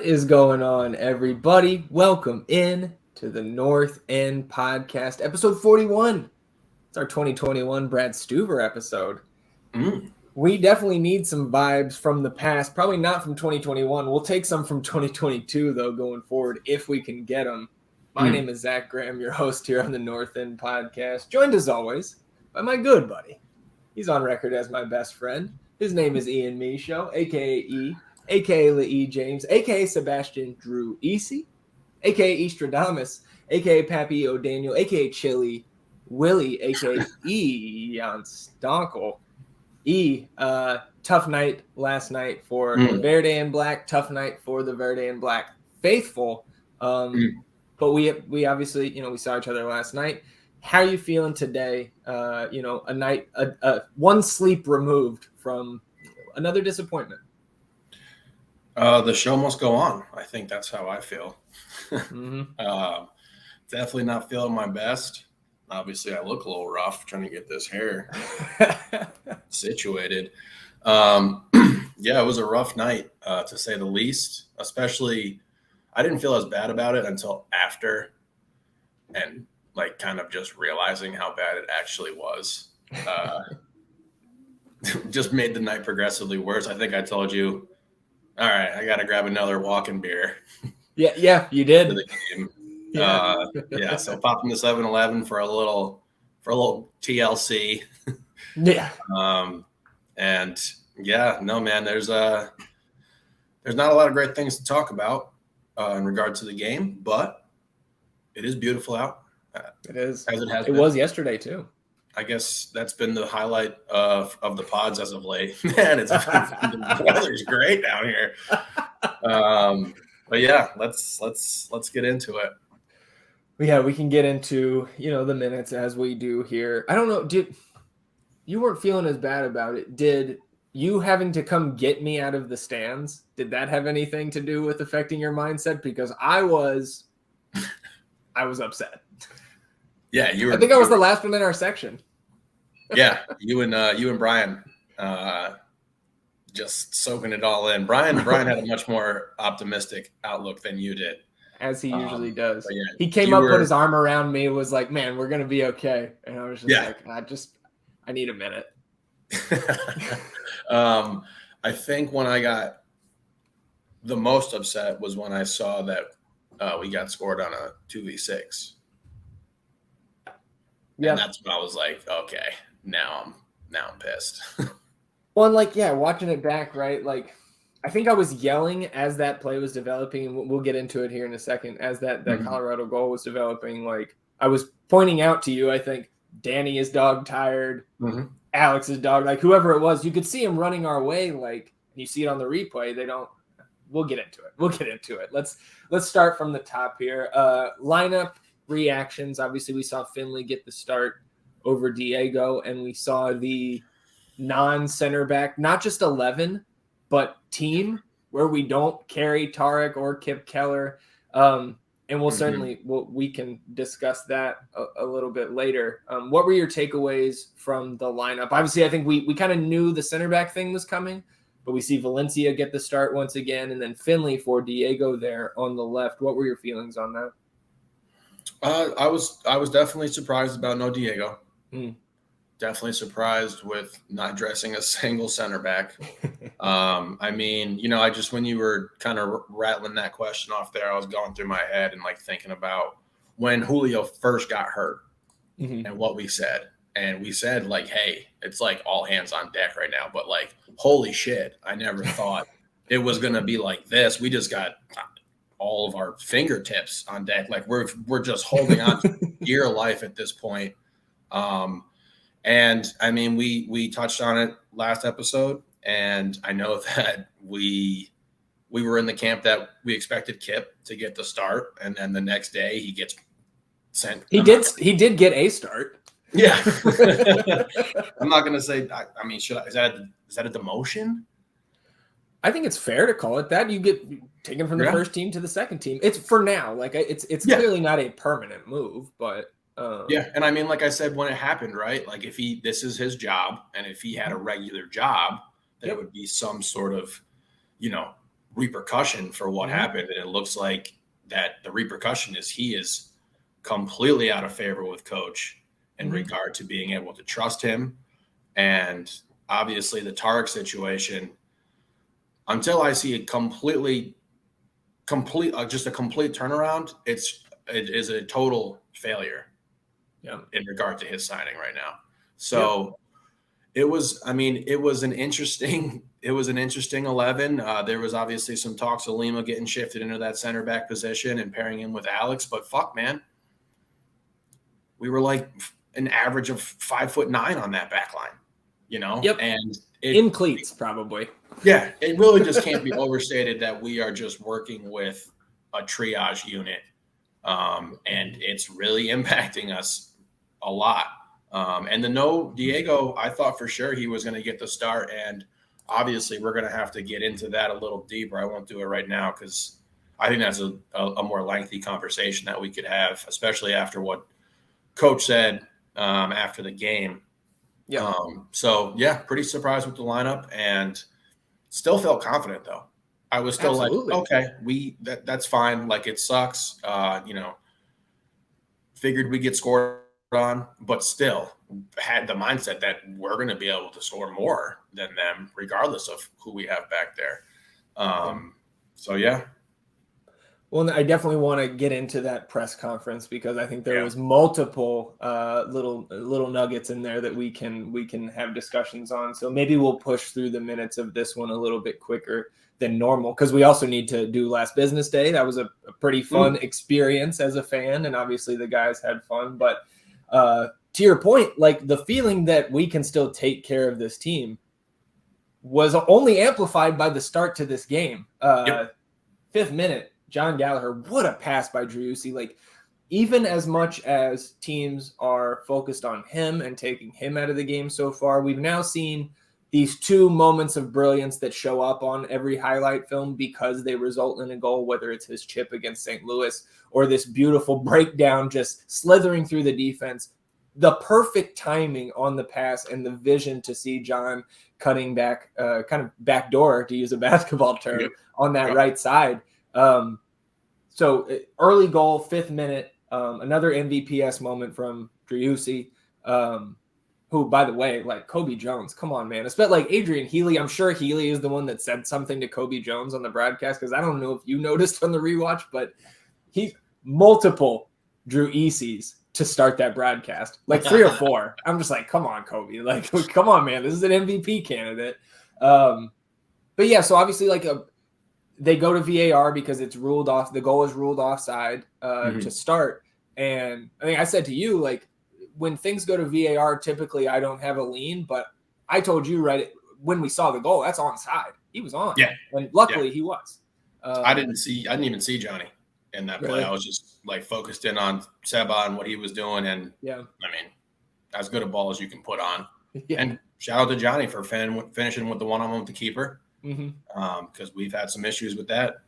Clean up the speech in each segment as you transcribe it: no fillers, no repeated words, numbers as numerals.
What is going on, everybody? Welcome in to the North End Podcast, episode 41. It's our 2021 Brad Stuver episode. We definitely need some vibes from the past, probably not from 2021. We'll take some from 2022, though, going forward, if we can get them. My name is Zach Graham, your host here on the North End Podcast, joined as always by my good buddy. He's on record as my best friend. His name is Ian Michaud, a.k.a. E, a.k.a. Lee James, a.k.a. Sebastian Drew Easy, a.k.a. Estradamus, a.k.a. Pappy O'Daniel, a.k.a. Chili Willie, a.k.a. Ian Stonkel. Tough night last night for the Verde and Black, tough night for the Verde and Black faithful. But we obviously, we saw each other last night. How are you feeling today? A night, one sleep removed from another disappointment. The show must go on. I think that's how I feel. Definitely not feeling my best. Obviously, I look a little rough trying to get this hair situated. It was a rough night, to say the least. Especially, I didn't feel as bad about it until after, and kind of just realizing how bad it actually was. Just made the night progressively worse. I think I told you, all right, I got to grab another walking beer. Yeah, you did. For the game. So popping the 7-Eleven for a little TLC. Yeah. There's not a lot of great things to talk about in regard to the game, but it is beautiful out. It is. As it has been. Was yesterday too. I guess that's been the highlight of the pods as of late. Man, the weather's great down here. Let's get into it. Yeah, we can get into the minutes as we do here. I don't know. You weren't feeling as bad about it? Did you having to come get me out of the stands? Did that have anything to do with affecting your mindset? Because I was upset. Yeah, you were. I think I was the last one in our section. Yeah, you and Brian, just soaking it all in. Brian had a much more optimistic outlook than you did, as he usually does. Yeah, he came up, put his arm around me, was like, "Man, we're gonna be okay," and I was just I need a minute. I think when I got the most upset was when I saw that we got scored on a 2v6. Yeah, and that's when I was like, okay, now I'm pissed. Well, and watching it back, right? I think I was yelling as that play was developing, and we'll get into it here in a second. As that Colorado goal was developing, I was pointing out to you, I think Danny is dog tired, Alex is dog, whoever it was, you could see him running our way. You see it on the replay. We'll get into it. Let's start from the top here. Lineup reactions. Obviously, we saw Finley get the start over Diego, and we saw the non-center back, not just 11, but team, where we don't carry Tarek or Kip Keller. And we can discuss that a little bit later. What were your takeaways from the lineup? Obviously, I think we kind of knew the center back thing was coming, but we see Valencia get the start once again, and then Finley for Diego there on the left. What were your feelings on that? I was definitely surprised about no Diego. Definitely surprised with not dressing a single center back. When you were kind of rattling that question off there, I was going through my head and thinking about when Julio first got hurt and what we said. And we said hey, it's all hands on deck right now. But holy shit, I never thought it was going to be like this. We just got all of our fingertips on deck. We're just holding on to dear life at this point. We touched on it last episode, and I know that we were in the camp that we expected Kip to get the start, and then the next day he gets sent. He did get a start. Yeah. I'm not going to say, is that a demotion? I think it's fair to call it that. You get taken from the first team to the second team. It's for now. It's clearly not a permanent move, but and like I said when it happened, right? If this is his job, and if he had a regular job, there would be some sort of, repercussion for what happened. And it looks like that the repercussion is he is completely out of favor with coach in regard to being able to trust him. And obviously the Tarek situation, until I see a complete turnaround, it is a total failure in regard to his signing right now. So it was an interesting 11. There was obviously some talks of Lima getting shifted into that center back position and pairing him with Alex, but fuck, man, we were like an average of 5'9" on that back line, and in cleats probably. Yeah, it really just can't be overstated that we are just working with a triage unit, and it's really impacting us a lot. And Diego, I thought for sure he was going to get the start, and obviously we're going to have to get into that a little deeper. I won't do it right now because I think that's a more lengthy conversation that we could have, especially after what Coach said after the game. Yeah. Pretty surprised with the lineup, and still felt confident though. I was still like, okay, that's fine. Like, it sucks. Figured we get scored on, but still had the mindset that we're going to be able to score more than them, regardless of who we have back there. Well, I definitely want to get into that press conference because I think there was multiple little nuggets in there that we can have discussions on. So maybe we'll push through the minutes of this one a little bit quicker than normal because we also need to do last business day. That was a pretty fun experience as a fan, and obviously the guys had fun. But to your point, like, the feeling that we can still take care of this team was only amplified by the start to this game. 5th minute. John Gallagher, what a pass by Driussi. Like, even as much as teams are focused on him and taking him out of the game so far, we've now seen these 2 moments of brilliance that show up on every highlight film because they result in a goal, whether it's his chip against St. Louis or this beautiful breakdown just slithering through the defense. The perfect timing on the pass and the vision to see John cutting back, kind of backdoor, to use a basketball term, on that right side. So early goal, 5th minute, another MVPS moment from Driussi, who, by the way, like, Kobe Jones, come on, man. Especially like Adrian Healy. I'm sure Healy is the one that said something to Kobe Jones on the broadcast, because I don't know if you noticed on the rewatch, but he multiple Driussis to start that broadcast, like 3 or 4. I'm just like, come on, Kobe. Like, come on, man. This is an MVP candidate. But yeah, so obviously, like, they go to VAR because it's ruled off. The goal is ruled offside to start. And I think I said to you, like, when things go to VAR, typically I don't have a lean, but I told you right when we saw the goal, that's onside. He was on. Yeah. And luckily he was. I didn't even see Johnny in that play. I was just like focused in on Seba and what he was doing. And I mean, as good a ball as you can put on. And shout out to Johnny for finishing with the one-on-one with the keeper. Because we've had some issues with that.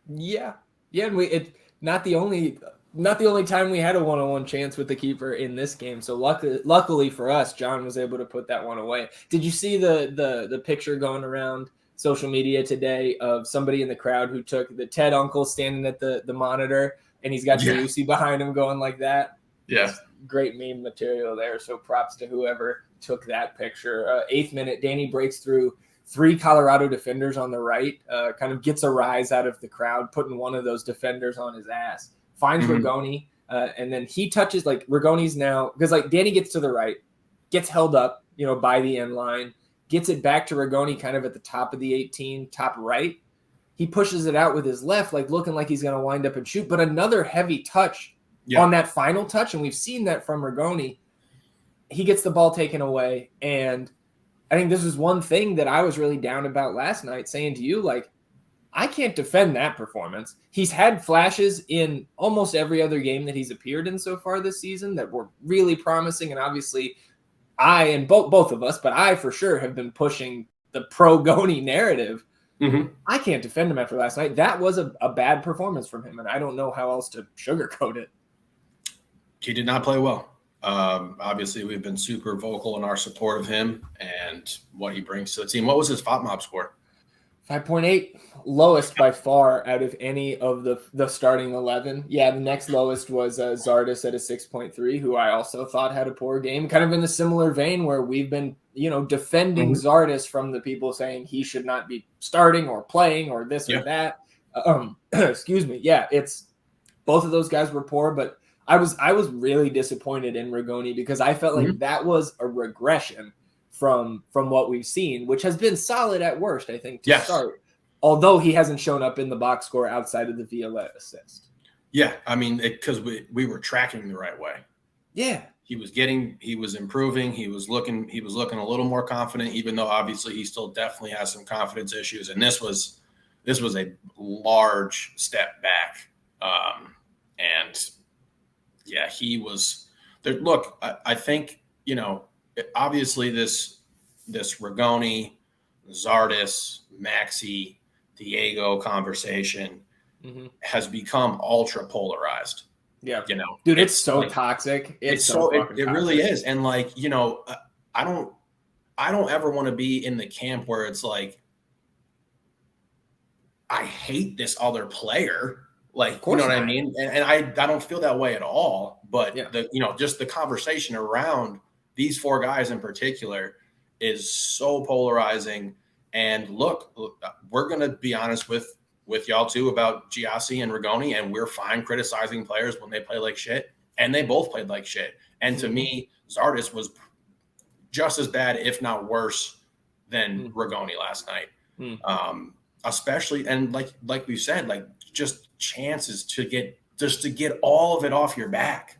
And not the only time we had a one-on-one chance with the keeper in this game. So luckily for us, John was able to put that one away. Did you see the picture going around social media today of somebody in the crowd who took the Ted uncle standing at the monitor, and he's got Driussi behind him going like that? Yeah, great meme material there. So props to whoever took that picture. 8th minute, Danny breaks through 3 Colorado defenders on the right, kind of gets a rise out of the crowd, putting one of those defenders on his ass, finds Rigoni, and then he touches, like, Rigoni's now, because, like, Danny gets to the right, gets held up, by the end line, gets it back to Rigoni kind of at the top of the 18, top right. He pushes it out with his left, like, looking like he's going to wind up and shoot, but another heavy touch on that final touch, and we've seen that from Rigoni. He gets the ball taken away, and I think this is one thing that I was really down about last night, saying to you, like, I can't defend that performance. He's had flashes in almost every other game that he's appeared in so far this season that were really promising. And obviously I, and both of us, but I for sure have been pushing the pro-Goni narrative. I can't defend him after last night. That was a bad performance from him, and I don't know how else to sugarcoat it. He did not play well. Obviously, we've been super vocal in our support of him and what he brings to the team. What was his FOTMOB score? 5.8, lowest by far out of any of the starting 11. Yeah, the next lowest was Zardes at a 6.3, who I also thought had a poor game, kind of in a similar vein where we've been, defending Zardes from the people saying he should not be starting or playing or this or that. Excuse me. Yeah, it's both of those guys were poor, but I was really disappointed in Rigoni because I felt like that was a regression from what we've seen, which has been solid at worst, I think, to start. Although he hasn't shown up in the box score outside of the Violette assist. Yeah, I mean, because we were tracking the right way. Yeah, he was improving. He was looking a little more confident, even though obviously he still definitely has some confidence issues. And this was a large step back. And yeah, he was there. Look, I think, obviously this Rigoni, Zardes, Maxi, Diego conversation has become ultra polarized. Yeah, dude, it's so toxic. It really is. And I don't ever want to be in the camp where it's like, I hate this other player. Like, you know what I mean? And I don't feel that way at all. But just the conversation around these four guys in particular is so polarizing. And look, we're going to be honest with y'all too about Giassi and Rigoni, and we're fine criticizing players when they play like shit. And they both played like shit. And to me, Zardes was just as bad, if not worse, than Rigoni last night. Especially, and like we said, like just chances to get all of it off your back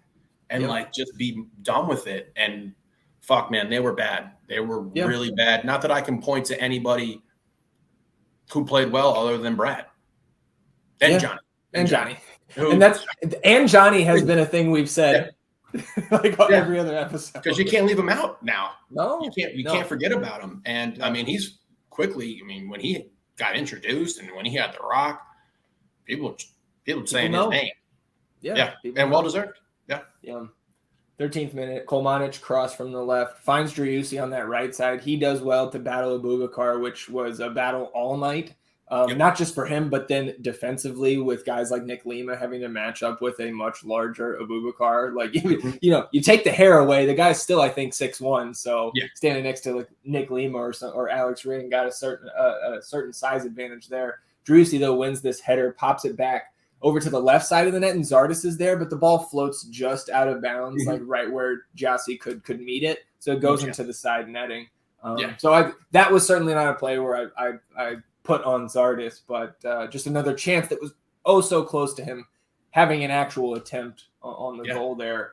and just be done with it. And fuck, man, they were bad. They were really bad. Not that I can point to anybody who played well other than Brad and Johnny. And Johnny. And Johnny has been a thing we've said every other episode. Because you can't leave him out now. No. You can't forget about him. And I mean, he's quickly, when he got introduced and when he had the rock, people saying his name. Yeah. And well deserved. Yeah. 13th minute, Kolmanic cross from the left, finds Driussi on that right side. He does well to battle Abubakar, which was a battle all night. Not just for him, but then defensively with guys like Nick Lima having to match up with a much larger Abubakar. Like, you take the hair away. The guy's still, I think, 6'1". So standing next to Nick Lima or Alex Ring got a certain size advantage there. Driussi, though, wins this header, pops it back over to the left side of the net, and Zardes is there, but the ball floats just out of bounds, like right where Giassi could meet it. So it goes into the side netting. So that was certainly not a play where I put on Zardes, but just another chance that was so close to him having an actual attempt on the goal there.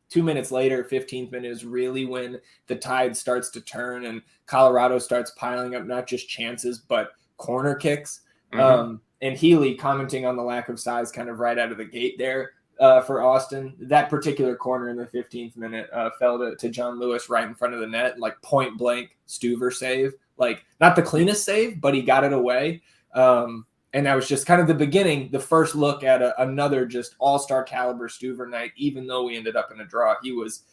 2 minutes later, 15th minute is really when the tide starts to turn and Colorado starts piling up not just chances, but corner kicks. And Healy commenting on the lack of size kind of right out of the gate there for Austin. That particular corner in the 15th minute fell to John Lewis right in front of the net, like point blank Stuver save. Like not the cleanest save, but he got it away. And that was just kind of the beginning, the first look at another just all-star caliber Stuver night, even though we ended up in a draw. He was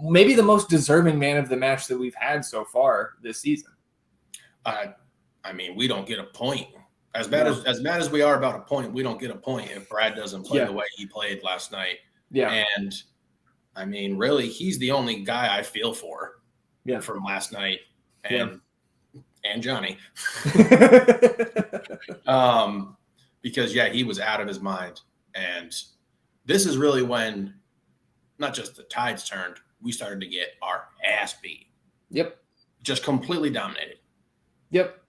maybe the most deserving man of the match that we've had so far this season. We don't get a point. As mad as we are about a point, we don't get a point if Brad doesn't play the way he played last night. Yeah. And really, he's the only guy I feel for from last night and Johnny. Because he was out of his mind. And this is really when not just the tides turned, we started to get our ass beat. Yep. Just completely dominated. Yep.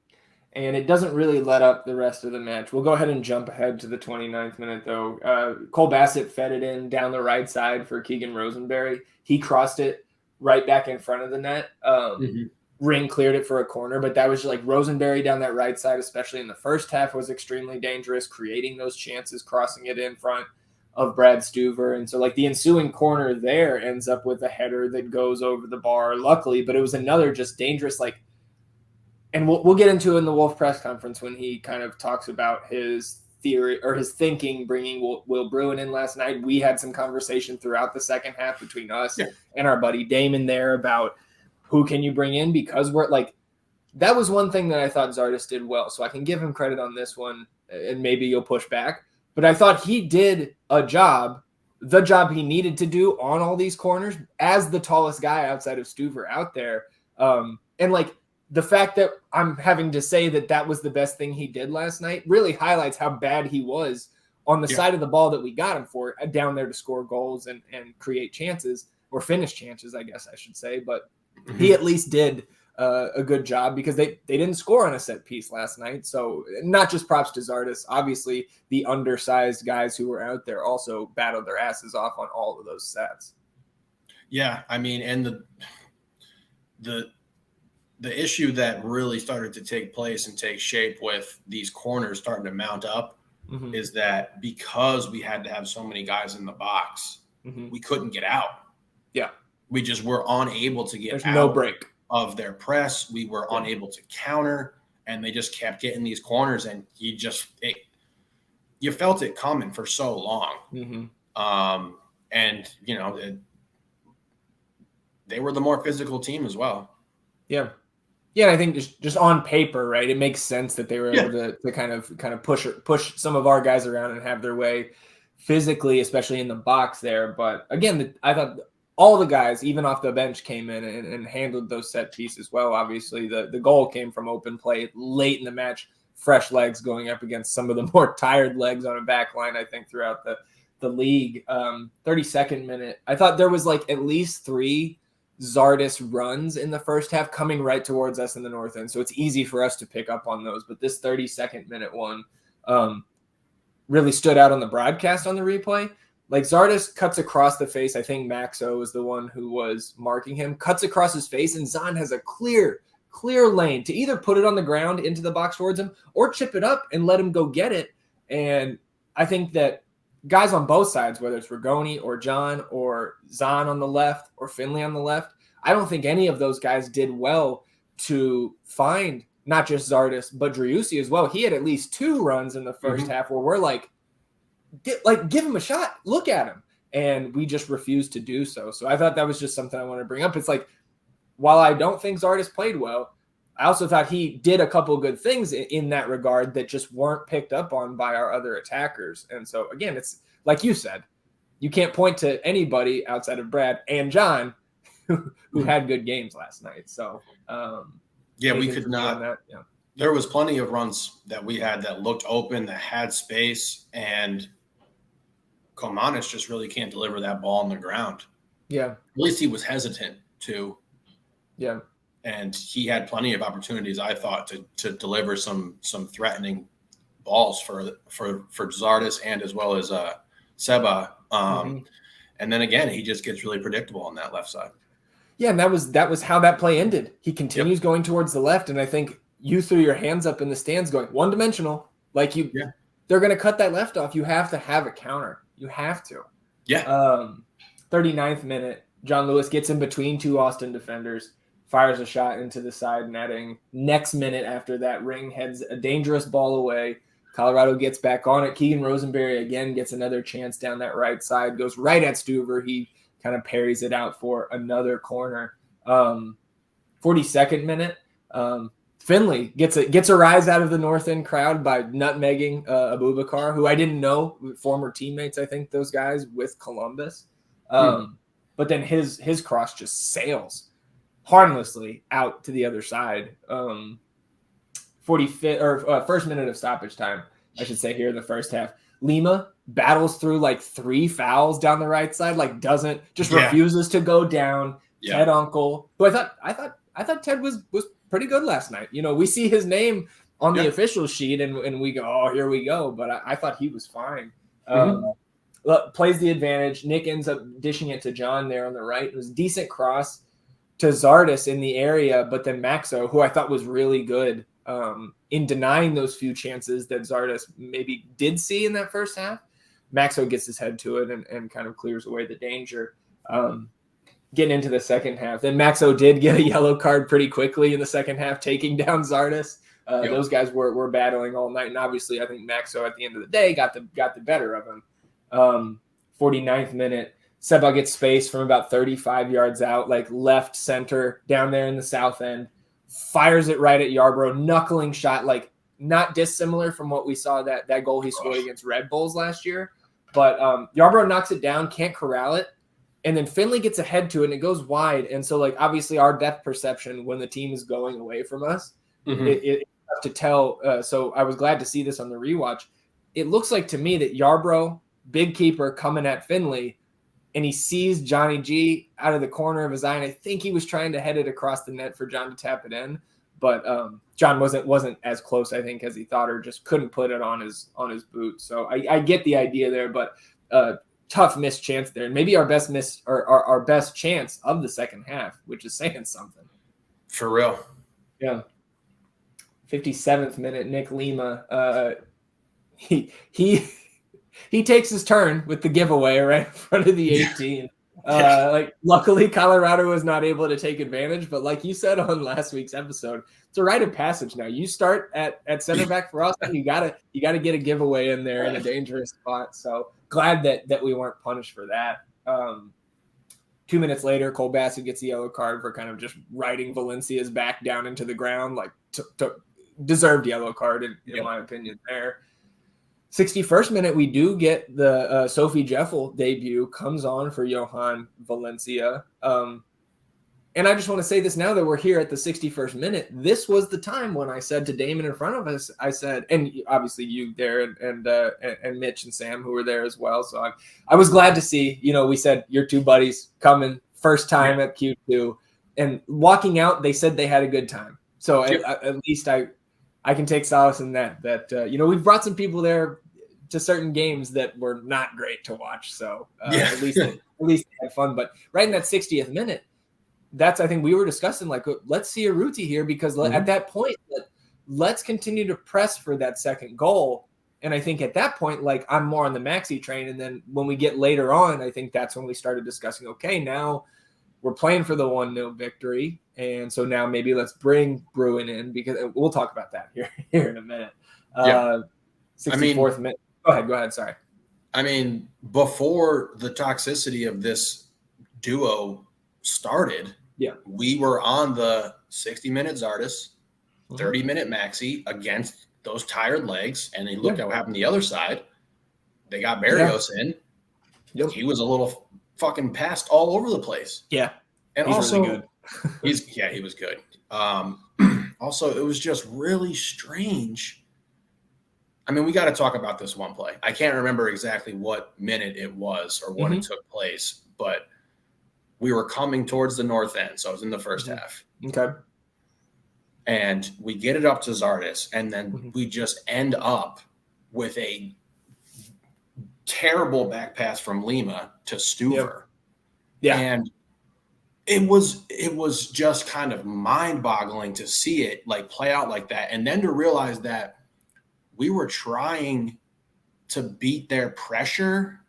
And it doesn't really let up the rest of the match. We'll go ahead and jump ahead to the 29th minute, though. Cole Bassett fed it in down the right side for Keegan Rosenberry. He crossed it right back in front of the net. Ring cleared it for a corner, but that was like Rosenberry down that right side, especially in the first half, was extremely dangerous, creating those chances, crossing it in front of Brad Stuver. And so like the ensuing corner there ends up with a header that goes over the bar, luckily, but it was another just dangerous, and we'll get into it in the Wolff press conference when he kind of talks about his theory or his thinking bringing Will Bruin in last night. We had some conversation throughout the second half between us and our buddy Damon there about who can you bring in, because we're like that was one thing that I thought Zardes did well. So I can give him credit on this one, and maybe you'll push back. But I thought he did the job he needed to do on all these corners as the tallest guy outside of Stuver out there. And like the fact that I'm having to say that was the best thing he did last night really highlights how bad he was on the side of the ball that we got him for, down there to score goals and create chances, or finish chances, I guess I should say. But he at least did a good job, because they didn't score on a set piece last night. So not just props to Zardes. Obviously, the undersized guys who were out there also battled their asses off on all of those sets. Yeah, I mean, and the issue that really started to take place and take shape with these corners starting to mount up is that because we had to have so many guys in the box, we couldn't get out. Yeah. We just were unable to get out. No break of their press. We were unable to counter, and they just kept getting these corners, and you felt it coming for so long. And, you know, they were the more physical team as well. Yeah. Yeah, I think just on paper, right, it makes sense that they were able to kind of push some of our guys around and have their way physically, especially in the box there. But again, I thought all the guys, even off the bench, came in and handled those set pieces well. Obviously, the goal came from open play late in the match, fresh legs going up against some of the more tired legs on a back line, I think, throughout the league. 32nd minute, I thought there was like at least 3 Zardes runs in the first half coming right towards us in the north end. So it's easy for us to pick up on those. But this 32nd minute one really stood out on the broadcast on the replay. Like Zardes cuts across the face. I think Maxo was the one who was marking him, cuts across his face, and Zahn has a clear lane to either put it on the ground into the box towards him or chip it up and let him go get it. And I think that guys on both sides, whether it's Rigoni or John or Zahn on the left or Finley on the left, I don't think any of those guys did well to find not just Zardes, but Driussi as well. He had at least 2 runs in the first half where we're like, give him a shot, look at him. And we just refused to do so. So I thought that was just something I wanted to bring up. It's like, while I don't think Zardes played well, I also thought he did a couple of good things in that regard that just weren't picked up on by our other attackers. And so, again, it's like you said, you can't point to anybody outside of Brad and John who had good games last night. So, we could not. Yeah. There was plenty of runs that we had that looked open, that had space, and Komanis just really can't deliver that ball on the ground. Yeah. At least he was hesitant to. Yeah. And he had plenty of opportunities, I thought, to deliver some threatening balls for Zardes and as well as Seba. And then again, he just gets really predictable on that left side. Yeah, and that was how that play ended. He continues going towards the left, and I think you threw your hands up in the stands going one-dimensional. Like they're going to cut that left off. You have to have a counter. You have to. Yeah. 39th minute, John Lewis gets in between 2 Austin defenders, fires a shot into the side netting. Next minute after that, Ring heads a dangerous ball away. Colorado gets back on it. Keegan Rosenberry again gets another chance down that right side, goes right at Stuver. He kind of parries it out for another corner. 42nd minute, Finley gets a rise out of the north end crowd by nutmegging Abubakar, who I didn't know, former teammates, I think, those guys with Columbus. But then his cross just sails harmlessly out to the other side. 45th or first minute of stoppage time, I should say, here in the first half. Lima battles through like 3 fouls down the right side, like refuses to go down. Yeah. Ted Uncle, who I thought Ted was pretty good last night. You know, we see his name on the official sheet and we go, oh, here we go. But I thought he was fine. Plays the advantage. Nick ends up dishing it to John there on the right. It was a decent cross to Zardes in the area, but then Maxo, who I thought was really good in denying those few chances that Zardes maybe did see in that first half. Maxo gets his head to it and kind of clears away the danger. Getting into the second half, then Maxo did get a yellow card pretty quickly in the second half, taking down Zardes. Those guys were battling all night, and obviously I think Maxo at the end of the day got the better of him. 49th minute, Seba gets space from about 35 yards out, like left center down there in the south end, fires it right at Yarbrough, knuckling shot, like not dissimilar from what we saw that goal he scored against Red Bulls last year. But Yarbrough knocks it down, can't corral it. And then Finley gets ahead to it and it goes wide. And so, like, obviously our depth perception when the team is going away from us, it's tough to tell. So I was glad to see this on the rewatch. It looks like to me that Yarbrough, big keeper, coming at Finley, and he sees Johnny G out of the corner of his eye. And I think he was trying to head it across the net for John to tap it in. But John wasn't as close, I think, as he thought, or just couldn't put it on his boot. So I get the idea there, but tough missed chance there, and maybe our best miss or our best chance of the second half, which is saying something. For real. Yeah. 57th minute, Nick Lima. He takes his turn with the giveaway right in front of the 18. Luckily Colorado was not able to take advantage, but like you said on last week's episode, it's a rite of passage now. You start at center back for us, and you gotta get a giveaway in there in a dangerous spot. So glad that we weren't punished for that. 2 minutes later, Cole Bassett gets the yellow card for kind of just riding Valencia's back down into the ground, like deserved yellow card in my opinion there. 61st minute, we do get the Sophie Jeffel debut, comes on for Johan Valencia. And I just want to say this now that we're here at the 61st minute. This was the time when I said to Damon in front of us, I said, and obviously you there and Mitch and Sam who were there as well. So I was glad to see, we said your two buddies coming first time at Q2 and walking out. They said they had a good time. So at least I can take solace in that we've brought some people there to certain games that were not great to watch. So at least they had fun. But right in that 60th minute, that's, I think we were discussing, like, let's see Urruti here because at that point, let's continue to press for that second goal. And I think at that point, like, I'm more on the Maxi train. And then when we get later on, I think that's when we started discussing, okay, now we're playing for the 1-0 victory. And so now maybe let's bring Bruin in, because we'll talk about that here in a minute. 64th minute. Go ahead. Sorry. I mean, before the toxicity of this duo started, we were on the 60-minute Zardes, 30-minute Maxi against those tired legs. And then look at what happened the other side. They got Barrios in. Yep. He was a little fucking passed all over the place. Yeah. And he's also, really good. he was good. Also, it was just really strange. I mean, we got to talk about this one play. I can't remember exactly what minute it was or what it took place, but we were coming towards the north end. So it was in the first half. Okay. And we get it up to Zardes, and then we just end up with a terrible back pass from Lima to Stuver. Yeah. And it was just kind of mind-boggling to see it like play out like that, and then to realize that we were trying to beat their pressure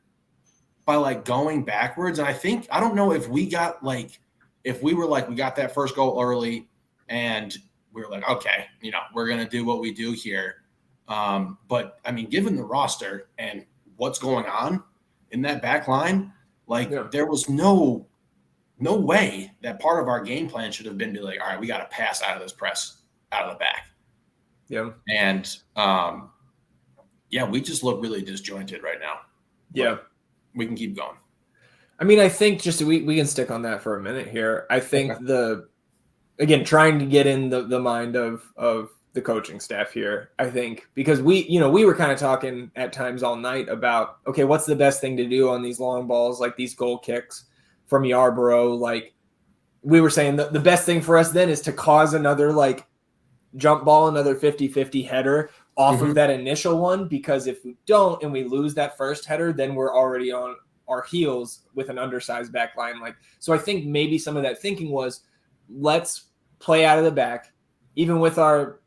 by like going backwards. And I don't know if we got like, if we were like, we got that first goal early and we were like, okay, we're going to do what we do here. But I mean, given the roster and what's going on in that back line, like there was no way that part of our game plan should have been to like, all right, we got to pass out of this press out of the back. Yeah. And we just look really disjointed right now. Yeah. But we can keep going. I mean, I think just we can stick on that for a minute here. I think trying to get in the mind of the coaching staff here, I think, because we were kind of talking at times all night about, okay, what's the best thing to do on these long balls, like these goal kicks from Yarbrough? Like we were saying the best thing for us then is to cause another like jump ball, another 50-50 header off of that initial one, because if we don't and we lose that first header, then we're already on our heels with an undersized back line. Like, so I think maybe some of that thinking was, let's play out of the back, even with our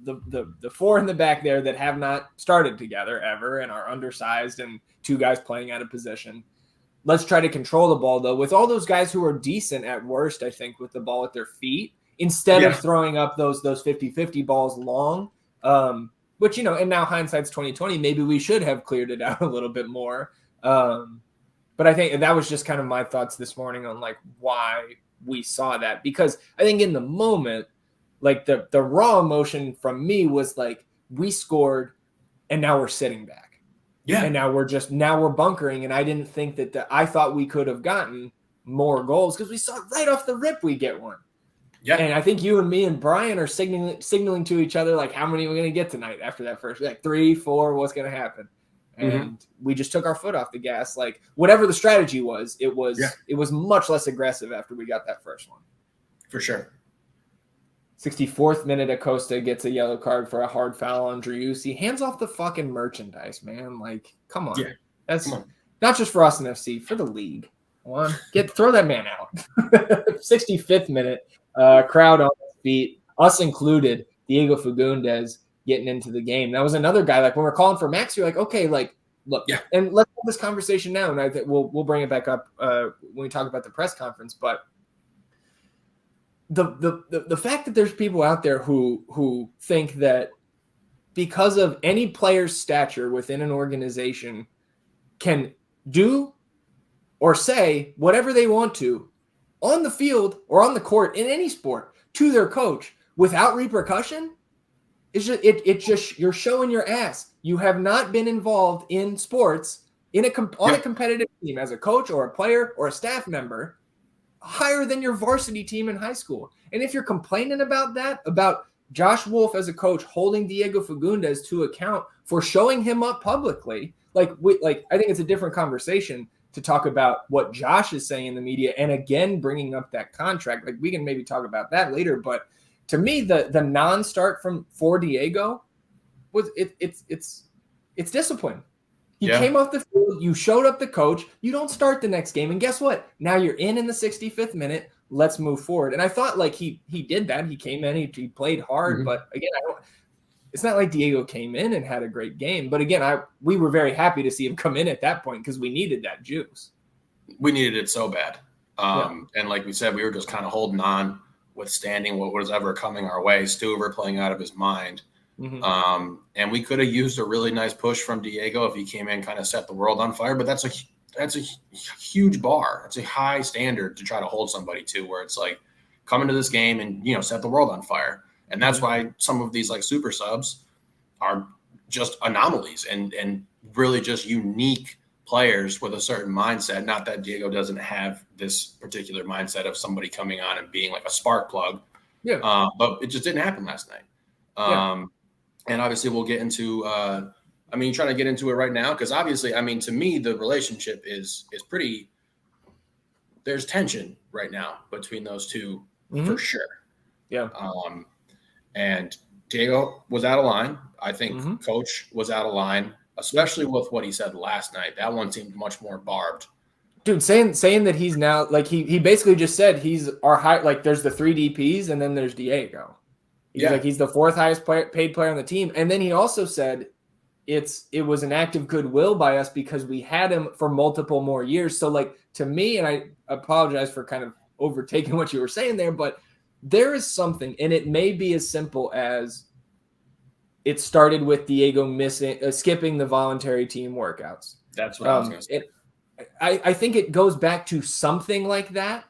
the four in the back there that have not started together ever and are undersized and two guys playing out of position. Let's try to control the ball, though, with all those guys who are decent at worst, I think, with the ball at their feet, instead of throwing up those 50-50 balls long. Which, and now hindsight's 20/20, maybe we should have cleared it out a little bit more. But I think that was just kind of my thoughts this morning on like why we saw that, because I think in the moment Like the raw emotion from me was like, we scored and now we're sitting back. Yeah. And now we're bunkering. And I didn't think I thought we could have gotten more goals because we saw right off the rip we get one. Yeah. And I think you and me and Brian are signaling to each other, like, how many are we going to get tonight after that first, like 3, 4, what's going to happen? And we just took our foot off the gas. Like whatever the strategy was, it was much less aggressive after we got that first one. For sure. 64th minute, Acosta gets a yellow card for a hard foul on Driussi. Hands off the fucking merchandise, man. Like, come on. Yeah. That's not just for Austin FC, for the league. Come on, throw that man out. 65th minute, crowd on his feet, us included, Diego Fagundez getting into the game. That was another guy, like when we're calling for Max, you're like, okay, like, look, and let's have this conversation now. And I think we'll bring it back up when we talk about the press conference. But the fact that there's people out there who think that because of any player's stature within an organization can do or say whatever they want to on the field or on the court in any sport to their coach without repercussion, it's just you're showing your ass. You have not been involved in sports on a competitive team as a coach or a player or a staff member higher than your varsity team in high school. And if you're complaining about that, about Josh Wolff as a coach holding Diego Fagundez to account for showing him up publicly, I think it's a different conversation to talk about what Josh is saying in the media and again bringing up that contract. Like we can maybe talk about that later, but to me the non-start for Diego was it's discipline. He came off the field, you showed up the coach, you don't start the next game, and guess what? Now you're in the 65th minute. Let's move forward. And I thought like he did that. He came in, he played hard, but again, it's not like Diego came in and had a great game. But again, we were very happy to see him come in at that point because we needed that juice. We needed it so bad. And like we said, we were just kind of holding on, withstanding what was ever coming our way. Stuver playing out of his mind. And we could have used a really nice push from Diego if he came in, kind of set the world on fire. But that's a huge bar. It's a high standard to try to hold somebody to, where it's like come into this game and set the world on fire. And that's why some of these like super subs are just anomalies and really just unique players with a certain mindset. Not that Diego doesn't have this particular mindset of somebody coming on and being like a spark plug. But it just didn't happen last night. And obviously we'll get into, trying to get into it right now. Cause obviously, to me, the relationship is pretty, there's tension right now between those two for sure. And Diego was out of line. I think Coach was out of line, especially with what he said last night. That one seemed much more barbed. Dude, saying that he's now like he basically just said he's our high. Like there's the 3 DPs and then there's Diego. He's like he's the 4th highest paid player on the team, and then he also said it was an act of goodwill by us because we had him for multiple more years. So like to me, and I apologize for kind of overtaking what you were saying there, but there is something, and it may be as simple as it started with Diego skipping the voluntary team workouts. That's what I was going to say. I think it goes back to something like that,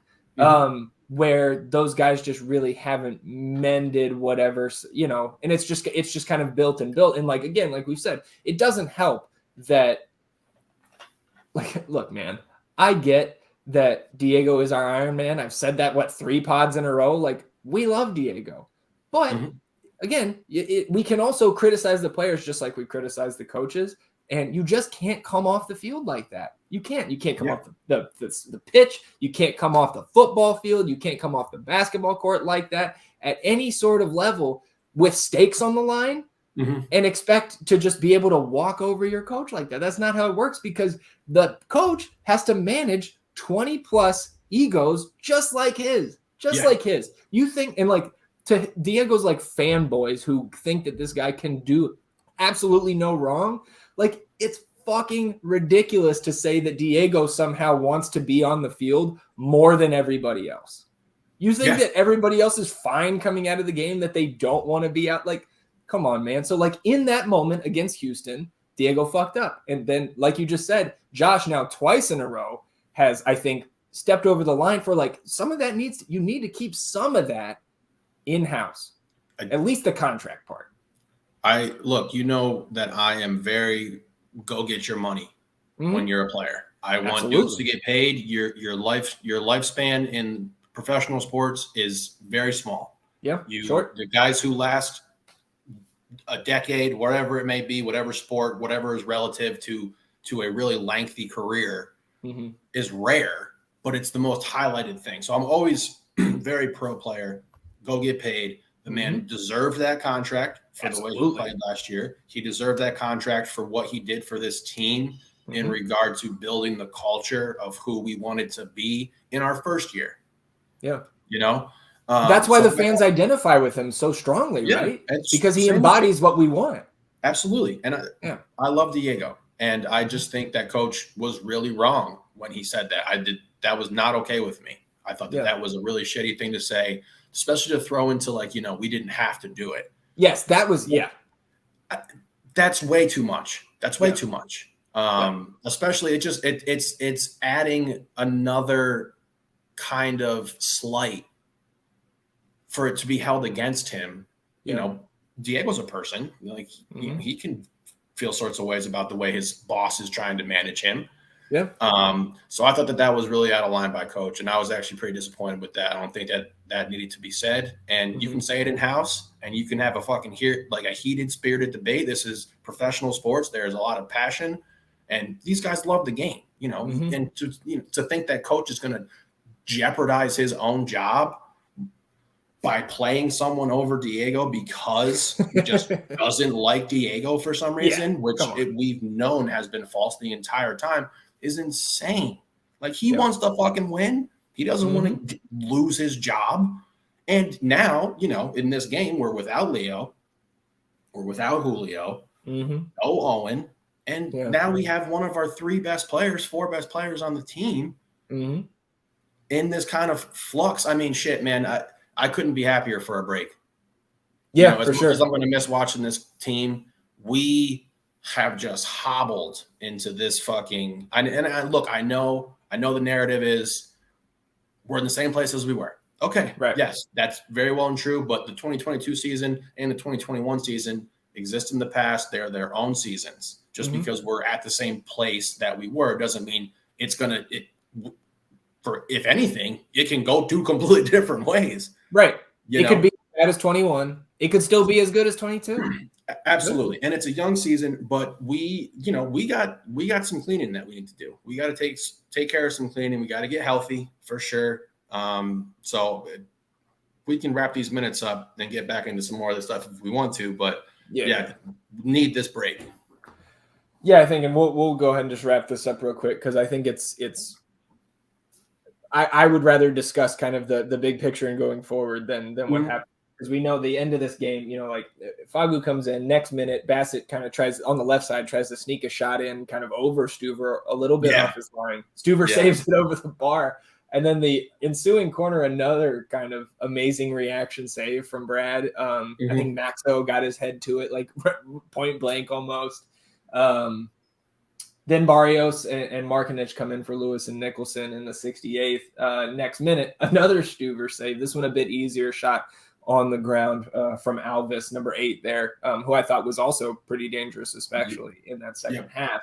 where those guys just really haven't mended whatever, and it's just kind of built. And like, again, like we've said, it doesn't help that, like, look, man, I get that Diego is our Iron Man. I've said that, 3 pods in a row. Like, we love Diego. But, again, we can also criticize the players just like we criticize the coaches. And you just can't come off the field like that. You can't. You can't come off the pitch. You can't come off the football field. You can't come off the basketball court like that at any sort of level with stakes on the line and expect to just be able to walk over your coach like that. That's not how it works, because the coach has to manage 20 plus egos just like his. Like his. You think, and like to Diego's like fanboys who think that this guy can do absolutely no wrong. Like, it's fucking ridiculous to say that Diego somehow wants to be on the field more than everybody else. You think that everybody else is fine coming out of the game, that they don't want to be out? Like, come on, man. So, like, in that moment against Houston, Diego fucked up. And then, like you just said, Josh now twice in a row has, I think, stepped over the line for, like, some of that you need to keep some of that in-house. At least the contract part. You know that I am very go get your money when you're a player. I want dudes to get paid. Your lifespan in professional sports is very small. Yeah, short. The guys who last a decade, whatever it may be, whatever sport, whatever is relative to a really lengthy career is rare, but it's the most highlighted thing. So I'm always very pro player. Go get paid. The man deserved that contract for the way he played last year. He deserved that contract for what he did for this team in regard to building the culture of who we wanted to be in our first year. Yeah. That's why the fans identify with him so strongly, right? Because he embodies what we want. Absolutely. And I love Diego. And I just think that coach was really wrong when he said that. That was not okay with me. I thought that was a really shitty thing to say, especially to throw into we didn't have to do it. Yes, that was, That's way too much. That's way too much. Especially it's adding another kind of slight for it to be held against him. Diego's a person, he can feel sorts of ways about the way his boss is trying to manage him. Yeah. So I thought that was really out of line by coach, and I was actually pretty disappointed with that. I don't think that needed to be said. And you can say it in house, and you can have a heated, spirited debate. This is professional sports. There's a lot of passion, and these guys love the game. And to think that coach is going to jeopardize his own job by playing someone over Diego because he just doesn't like Diego for some reason, which we've known has been false the entire time, is insane. He wants to fucking win. He doesn't want to lose his job. And now, in this game, we're without Leo, we're without Julio, no Owen, and now we have one of our four best players on the team in this kind of flux. I mean, shit, man, I couldn't be happier for a break. Yeah, for sure. As I'm going to miss watching this team, we have just hobbled into this fucking. I know the narrative is we're in the same place as we were. Okay, right. Yes, that's very well and true. But the 2022 season and the 2021 season exist in the past. They're their own seasons. Just because we're at the same place that we were doesn't mean it's gonna. If anything, it can go two completely different ways. Right. It could be as bad as 21. It could still be as good as 22. Absolutely. And it's a young season, but we got some cleaning that we need to do. We got to take care of some cleaning. We got to get healthy for sure. So we can wrap these minutes up and get back into some more of this stuff if we want to, but need this break. Yeah, I think, and we'll go ahead and just wrap this up real quick because I think it's I would rather discuss kind of the big picture and going forward than what happened. Because we know the end of this game, Fagu comes in next minute, Bassett kind of tries on the left side, tries to sneak a shot in kind of over Stuver a little bit off his line. Stuver saves it over the bar. And then the ensuing corner, another kind of amazing reaction save from Brad. I think Maxo got his head to it, point blank almost. Then Barrios and Markinich come in for Lewis and Nicholson in the 68th. Next minute, another Stuver save. This one a bit easier shot on the ground from Alvis, number 8 there, who I thought was also pretty dangerous, especially in that second half.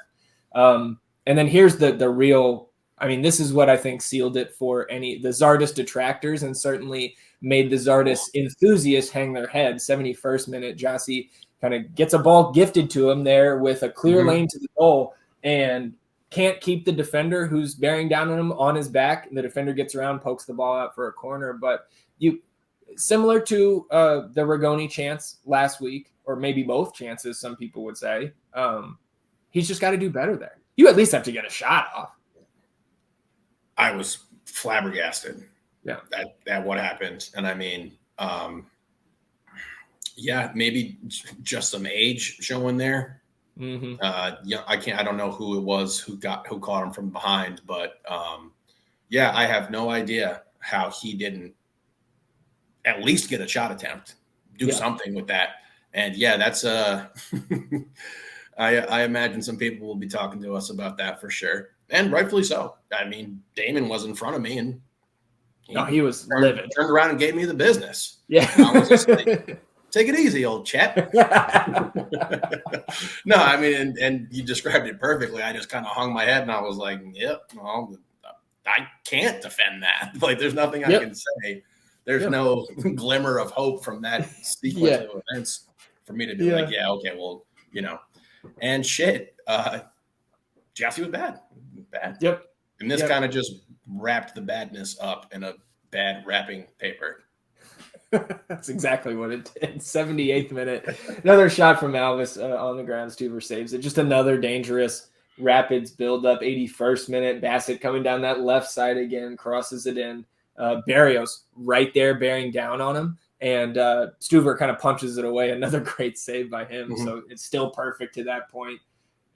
And then here's the real, this is what I think sealed it for the Zardes detractors and certainly made the Zardes enthusiasts hang their head. 71st minute, Jossie kind of gets a ball gifted to him there with a clear lane to the goal and can't keep the defender who's bearing down on him on his back. The defender gets around, pokes the ball out for a corner. But similar to the Rigoni chance last week, or maybe both chances, some people would say, he's just got to do better there. You at least have to get a shot off. I was flabbergasted at what happened. And maybe just some age showing there. I don't know who it was who caught him from behind, but I have no idea how he didn't at least get a shot attempt, do something with that. And that's I imagine some people will be talking to us about that for sure. And rightfully so. Damon was in front of me and he was livid. Turned around and gave me the business. Yeah. I was just Take it easy, old chap. No, I mean, and you described it perfectly. I just kind of hung my head and I was like, yep, well, I can't defend that. Like, there's nothing I can say. There's no glimmer of hope from that sequence of events for me to be like, yeah, okay, well, and shit. Jesse was bad. Yep. And this kind of just wrapped the badness up in a bad wrapping paper. That's exactly what it did. 78th minute. Another shot from Alvis on the ground. Stuver saves it. Just another dangerous Rapids build up. 81st minute. Bassett coming down that left side again. Crosses it in. Barrios right there bearing down on him. And Stuver kind of punches it away. Another great save by him. Mm-hmm. So it's still perfect to that point.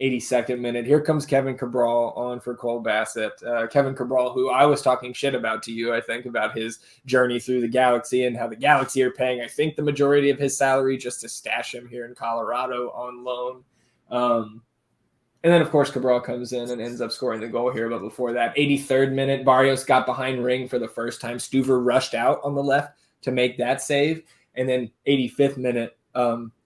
82nd minute. Here comes Kevin Cabral on for Cole Bassett. Kevin Cabral, who I was talking shit about to you, I think, about his journey through the Galaxy and how the Galaxy are paying, I think, the majority of his salary just to stash him here in Colorado on loan. And then, of course, Cabral comes in and ends up scoring the goal here. But before that, 83rd minute, Barrios got behind ring for the first time. Stuver rushed out on the left to make that save. And then 85th minute,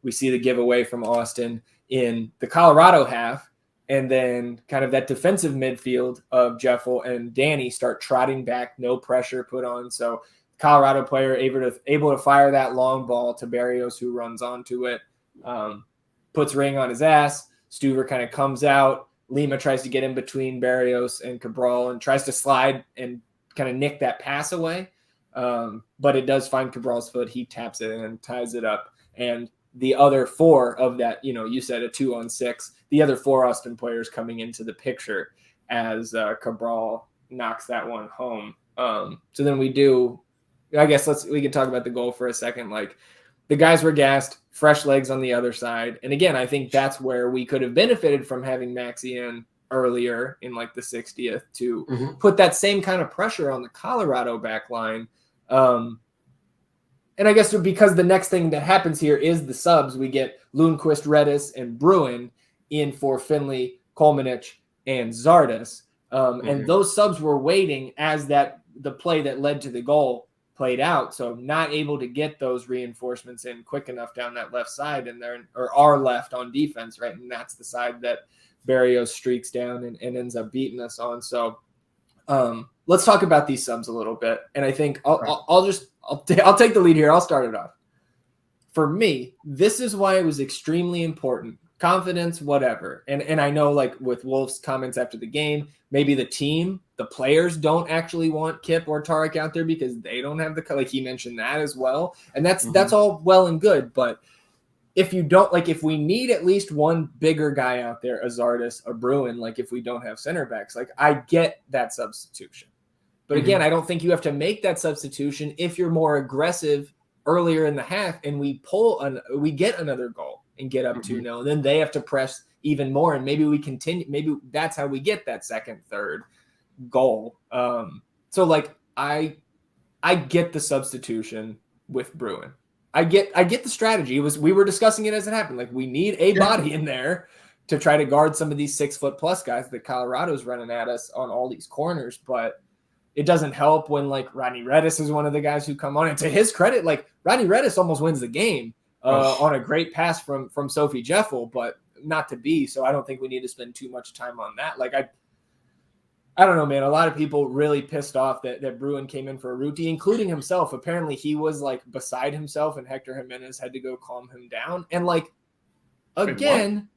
we see the giveaway from Austin in the Colorado half, and then kind of that defensive midfield of Jeffel and Danny start trotting back, no pressure put on. So Colorado player able to fire that long ball to Barrios, who runs onto it, puts ring on his ass. Stuver kind of comes out. Lima tries to get in between Barrios and Cabral and tries to slide and kind of nick that pass away. But it does find Cabral's foot. He taps it and ties it up. And the other four of that, you said a 2-on-6, the other four Austin players coming into the picture as Cabral knocks that one home. So then we can talk about the goal for a second. Like, the guys were gassed, fresh legs on the other side. And again, I think that's where we could have benefited from having Maxi in earlier in like the 60th to put that same kind of pressure on the Colorado back line. And I guess because the next thing that happens here is the subs, we get Lundqvist, Redis, and Bruin in for Finley, Kolmanich, and Zardes. And those subs were waiting as the play that led to the goal played out. So not able to get those reinforcements in quick enough down that left side, and are left on defense, right? And that's the side that Barrios streaks down and ends up beating us on. So let's talk about these subs a little bit. And I think I'll take the lead here. I'll start it off. For me, this is why it was extremely important. Confidence, whatever. And I know, like with Wolff's comments after the game, maybe the players don't actually want Kip or Tarek out there because they don't have like he mentioned that as well. And that's all well and good. But if you don't, like, if we need at least one bigger guy out there, a Zardes, a Bruin, like if we don't have center backs, like I get that substitution. But again, I don't think you have to make that substitution if you're more aggressive earlier in the half and we get another goal and get up 2-0. Then they have to press even more. And maybe we continue. Maybe that's how we get that second, third goal. So like I get the substitution with Bruin. I get the strategy. We were discussing it as it happened. Like, we need a body in there to try to guard some of these 6-foot+ guys that Colorado's running at us on all these corners. But it doesn't help when, like, Rodney Redis is one of the guys who come on. And to his credit, like, Rodney Redis almost wins the game on a great pass from Sophie Jeffel, but not to be. So I don't think we need to spend too much time on that. Like, I don't know, man. A lot of people really pissed off that Bruin came in for Urruti, including himself. Apparently he was, like, beside himself, and Hector Jimenez had to go calm him down. And, like, again...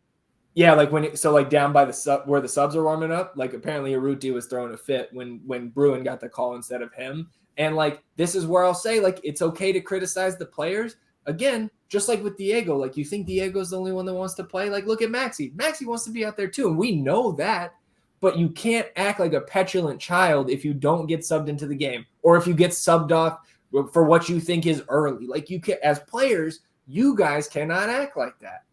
Yeah, like down by where the subs are warming up, like apparently Urruti was throwing a fit when Bruin got the call instead of him. And like, this is where I'll say, like, it's okay to criticize the players. Again, just like with Diego, like, you think Diego's the only one that wants to play? Like, look at Maxi. Maxi wants to be out there too. And we know that, but you can't act like a petulant child if you don't get subbed into the game, or if you get subbed off for what you think is early. Like, you can, as players, you guys cannot act like that.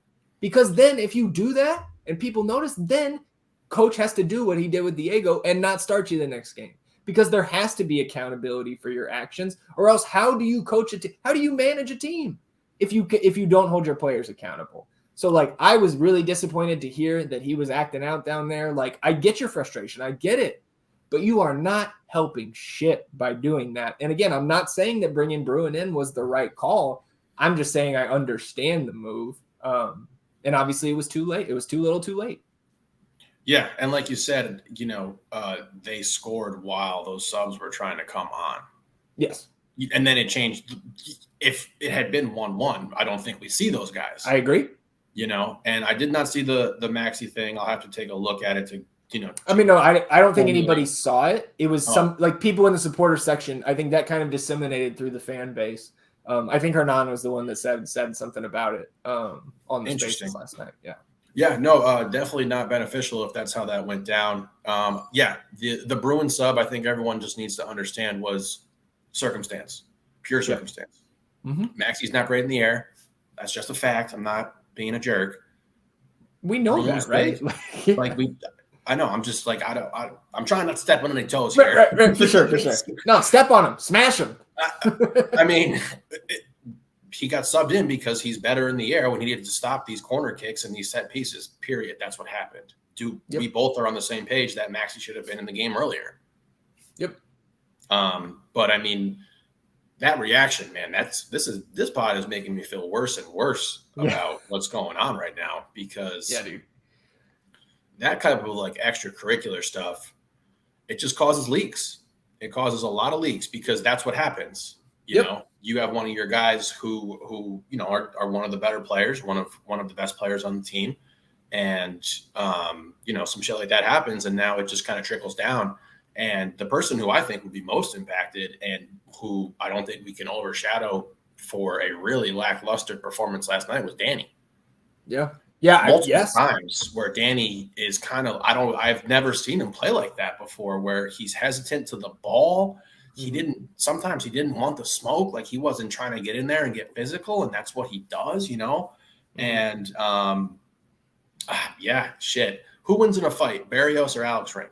Because then if you do that and people notice, then coach has to do what he did with Diego and not start you the next game. Because there has to be accountability for your actions, or else how do you coach a team? How do you manage a team if you don't hold your players accountable? So, like, I was really disappointed to hear that he was acting out down there. Like, I get your frustration. I get it. But you are not helping shit by doing that. And again, I'm not saying that bringing Bruin in was the right call. I'm just saying I understand the move. And obviously it was too late. It was too little too late. Yeah. And like you said, they scored while those subs were trying to come on. Yes. And then it changed. If it had been 1-1, I don't think we see those guys. I agree. And I did not see the Maxi thing. I'll have to take a look at it to. I mean, no, I don't think anybody saw it. It was some like people in the supporter section. I think that kind of disseminated through the fan base. I think Hernan was the one that said something about it on the Spaces last night. Yeah. Yeah, no, definitely not beneficial if that's how that went down. The Bruin sub, I think everyone just needs to understand was circumstance, pure circumstance. Mm-hmm. Maxi's not great in the air. That's just a fact. I'm not being a jerk. We know Bruin's that, right? I know. I'm just like I'm trying not to step on any toes here. Right, for sure. No, step on him, smash him. I mean, he got subbed in because he's better in the air when he needed to stop these corner kicks and these set pieces. Period. That's what happened. We both are on the same page that Maxi should have been in the game earlier. Yep. But I mean, that reaction, man, this pod is making me feel worse and worse about what's going on right now because dude. That kind of like extracurricular stuff, it just causes leaks. It causes a lot of leaks because that's what happens. You know, you have one of your guys who are one of the better players, one of the best players on the team, and some shit like that happens, and now it just kind of trickles down. And the person who I think would be most impacted, and who I don't think we can overshadow for a really lackluster performance last night, was Danny. Yeah. Multiple times where Danny is kind of, I've never seen him play like that before, where he's hesitant to the ball. Sometimes he didn't want the smoke. Like he wasn't trying to get in there and get physical. And that's what he does, And shit. Who wins in a fight, Barrios or Alex Ring?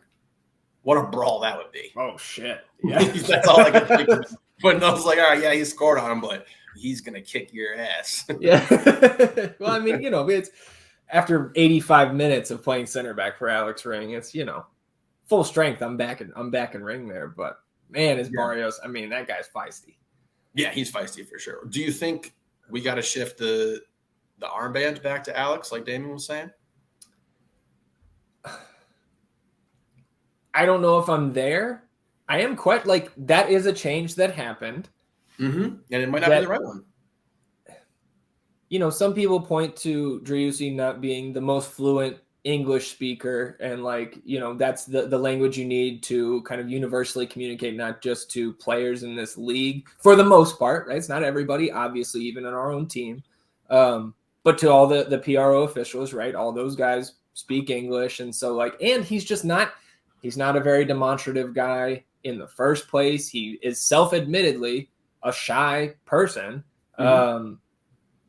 What a brawl that would be. Oh shit. Yeah. That's all I can think of. But I was like, all right, yeah, he scored on him, but he's going to kick your ass. Yeah. Well, I mean, it's after 85 minutes of playing center back for Alex Ring, it's, full strength. I'm back in ring there, but man, is Barrios. I mean, that guy's feisty. Yeah, he's feisty for sure. Do you think we got to shift the armband back to Alex, like Damon was saying? I don't know if I'm there. I am quite that is a change that happened. Mm-hmm. And it might not be the right one. Some people point to Driussi not being the most fluent English speaker, and that's the language you need to kind of universally communicate, not just to players in this league for the most part, right? It's not everybody, obviously, even in our own team, but to all the PRO officials, right? All those guys speak English, and so and he's not a very demonstrative guy in the first place. He is self-admittedly a shy person. Mm-hmm.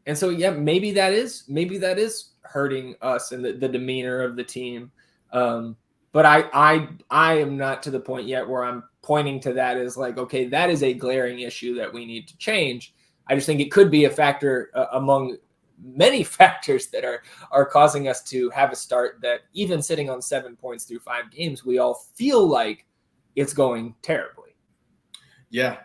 And so, maybe that is hurting us and the demeanor of the team. But I am not to the point yet where I'm pointing to that as okay, that is a glaring issue that we need to change. I just think it could be a factor among many factors that are causing us to have a start that, even sitting on 7 points through 5 games, we all feel like it's going terribly. Yeah.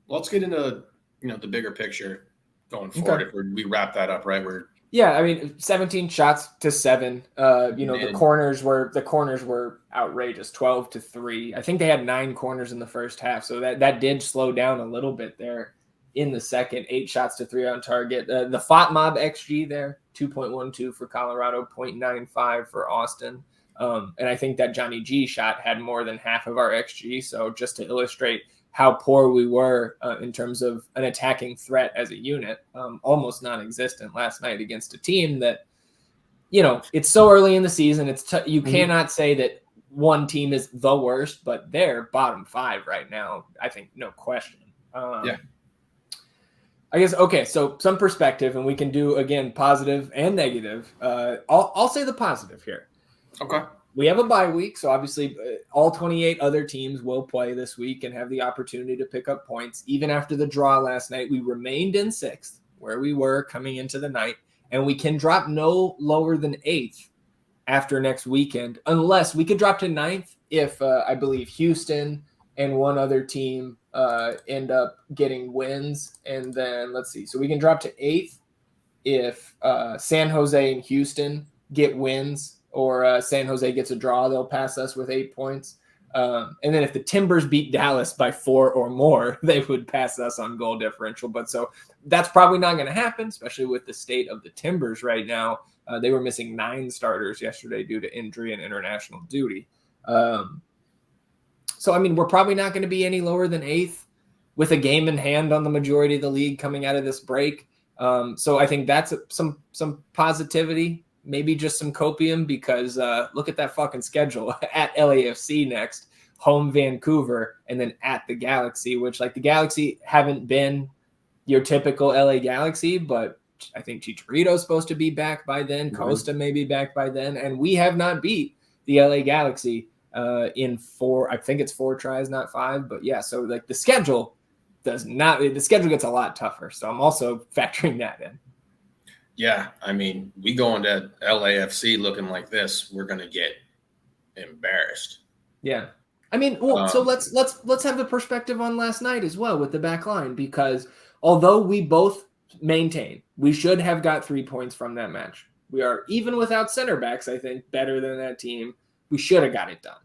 Let's get into, the bigger picture going forward. Okay. If we wrap that up, right? 17 shots to 7. The corners were outrageous, 12-3. I think they had 9 corners in the first half, so that did slow down a little bit there in the second. 8 shots to 3 on target. The FOTMOB XG there, 2.12 for Colorado, 0.95 for Austin. And I think that Johnny G shot had more than half of our XG. So just to illustrate how poor we were in terms of an attacking threat as a unit, almost non-existent last night against a team that, it's so early in the season. You cannot say that one team is the worst, but they're bottom 5 right now. I think no question. I guess, okay, so some perspective, and we can do, again, positive and negative. I'll say the positive here. Okay. We have a bye week, so obviously all 28 other teams will play this week and have the opportunity to pick up points. Even after the draw last night, we remained in 6th, where we were coming into the night, and we can drop no lower than 8th after next weekend, unless we could drop to 9th if I believe Houston and one other team end up getting wins. And then let's see. So we can drop to 8th if San Jose and Houston get wins, or San Jose gets a draw, they'll pass us with 8 points. And then if the Timbers beat Dallas by 4 or more, they would pass us on goal differential. But so that's probably not going to happen, especially with the state of the Timbers right now. They were missing 9 starters yesterday due to injury and international duty. So, I mean, we're probably not going to be any lower than 8th with a game in hand on the majority of the league coming out of this break. So I think that's some positivity, maybe just some copium, because look at that fucking schedule. At LAFC next, home Vancouver, and then at the Galaxy, which, like, the Galaxy haven't been your typical LA Galaxy, but I think Chicharito's supposed to be back by then. Costa may be back by then. And we have not beat the LA Galaxy in 4, I think it's 4 tries, not 5. But yeah, so like the schedule gets a lot tougher. So I'm also factoring that in. Yeah, I mean, we go into LAFC looking like this, we're going to get embarrassed. Yeah. I mean, well, so let's have the perspective on last night as well with the back line, because although we both maintain we should have got 3 points from that match, we are, even without center backs, I think, better than that team. We should have got it done.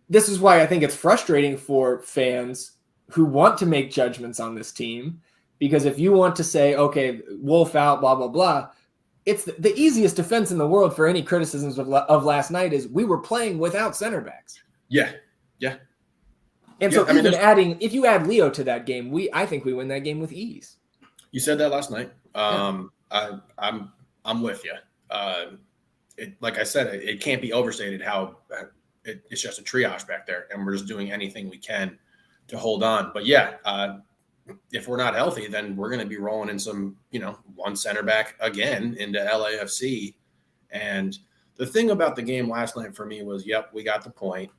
This is why I think it's frustrating for fans who want to make judgments on this team, because if you want to say, okay, Wolff out, blah, blah, blah, it's the easiest defense in the world for any criticisms of last night is we were playing without center backs. Yeah, yeah. And so if you add Leo to that game, I think we win that game with ease. You said that last night. I'm with you. Like I said, it can't be overstated how it's just a triage back there, and we're just doing anything we can to hold on. But yeah, if we're not healthy, then we're going to be rolling in some, one center back again into LAFC. And the thing about the game last night for me was, yep, we got the point.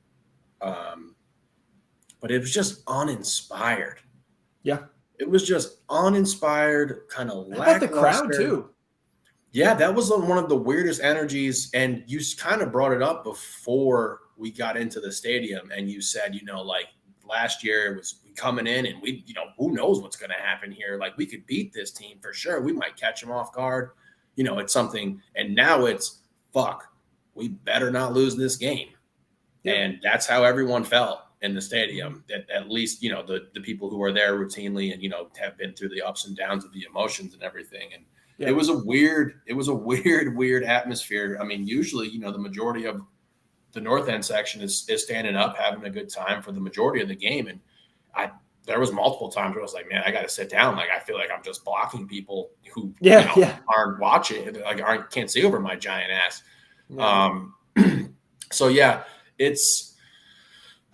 But it was just uninspired. Yeah. It was just uninspired, kind of lackluster. How about the crowd too? Yeah, that was one of the weirdest energies. And you kind of brought it up before we got into the stadium. And you said, like last year it was coming in and we, who knows what's going to happen here. Like we could beat this team for sure. We might catch them off guard. It's something. And now it's, fuck, we better not lose this game. Yep. And that's how everyone felt in the stadium, at least, the people who are there routinely and, have been through the ups and downs of the emotions and everything. And it was a weird atmosphere. I mean, usually, the majority of the North End section is standing up, having a good time for the majority of the game. And there was multiple times where I was like, man, I got to sit down. Like, I feel like I'm just blocking people who aren't watching, like can't see over my giant ass. Yeah. So yeah, it's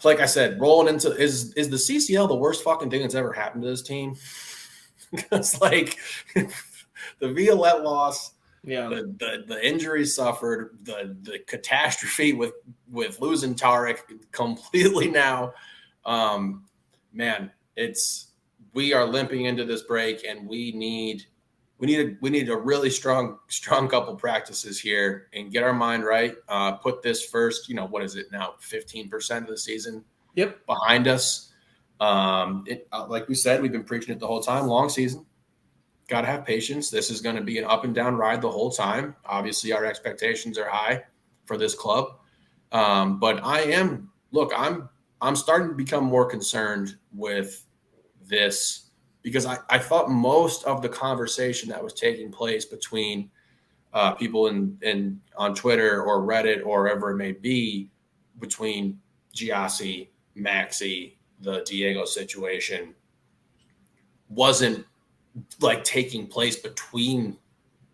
like I said, rolling into is the CCL the worst fucking thing that's ever happened to this team? Because like the Violette loss, the injuries suffered, the catastrophe with losing Tarek completely now. Man, we are limping into this break, and we need a really strong couple practices here and get our mind right. Put this first, what is it now, 15% of the season behind us. Like we said, we've been preaching it the whole time. Long season, got to have patience. This is going to be an up and down ride the whole time. Obviously, our expectations are high for this club, but I'm starting to become more concerned with this. Because I thought most of the conversation that was taking place between people on Twitter or Reddit or wherever it may be, between Giassi, Maxi, the Diego situation, wasn't like taking place between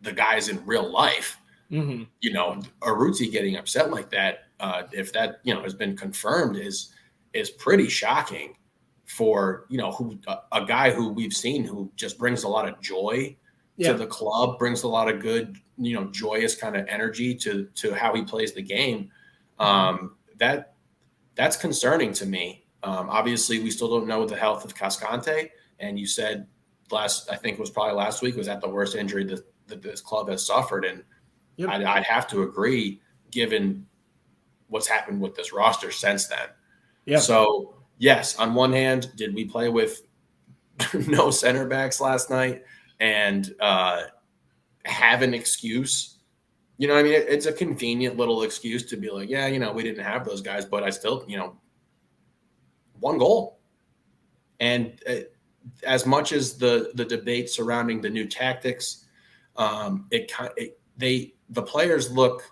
the guys in real life. Mm-hmm. Urruti getting upset like that, if that has been confirmed, is pretty shocking. For a guy who we've seen who just brings a lot of joy to the club, brings a lot of good, joyous kind of energy to how he plays the game. That's concerning to me. Obviously, we still don't know the health of Cascante, and you said I think it was probably last week, was that the worst injury that this club has suffered, and I'd have to agree given what's happened with this roster since then. Yeah. So. yes, on one hand, did we play with no center backs last night and have an excuse? You know, I mean, it's a convenient little excuse to be like, yeah, you know, we didn't have those guys, but I still, you know, one goal. And as much as the debate surrounding the new tactics, the players look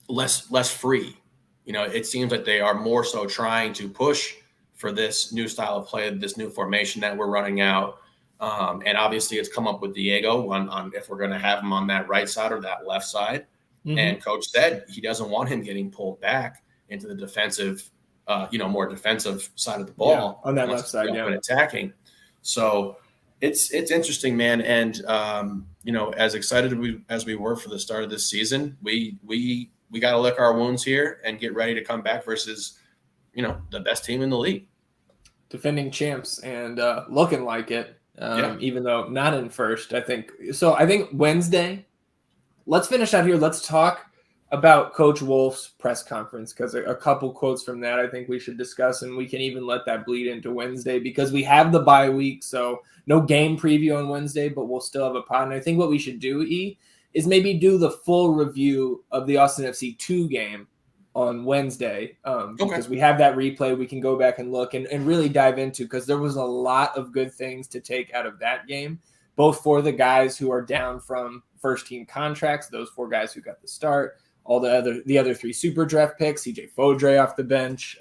less free. You know, it seems like they are more so trying to push for this new style of play, this new formation that we're running out. And obviously it's come up with Diego on if we're going to have him on that right side or that left side. Mm-hmm. And coach said he doesn't want him getting pulled back into the defensive, more defensive side of the ball on that left side, and attacking. So it's interesting, man. And, as excited as we were for the start of this season, we got to lick our wounds here and get ready to come back versus, the best team in the league. Defending champs and looking like it, even though not in first, I think. So I think Wednesday, let's finish out here. Let's talk about Coach Wolff's press conference, because a couple quotes from that I think we should discuss, and we can even let that bleed into Wednesday because we have the bye week. So no game preview on Wednesday, but we'll still have a pod. And I think what we should do, is maybe do the full review of the Austin FC 2 game on Wednesday, because we have that replay we can go back and look and really dive into, because there was a lot of good things to take out of that game, both for the guys who are down from first team contracts, those 4 guys who got the start, all the other 3 super draft picks, CJ Fodre off the bench,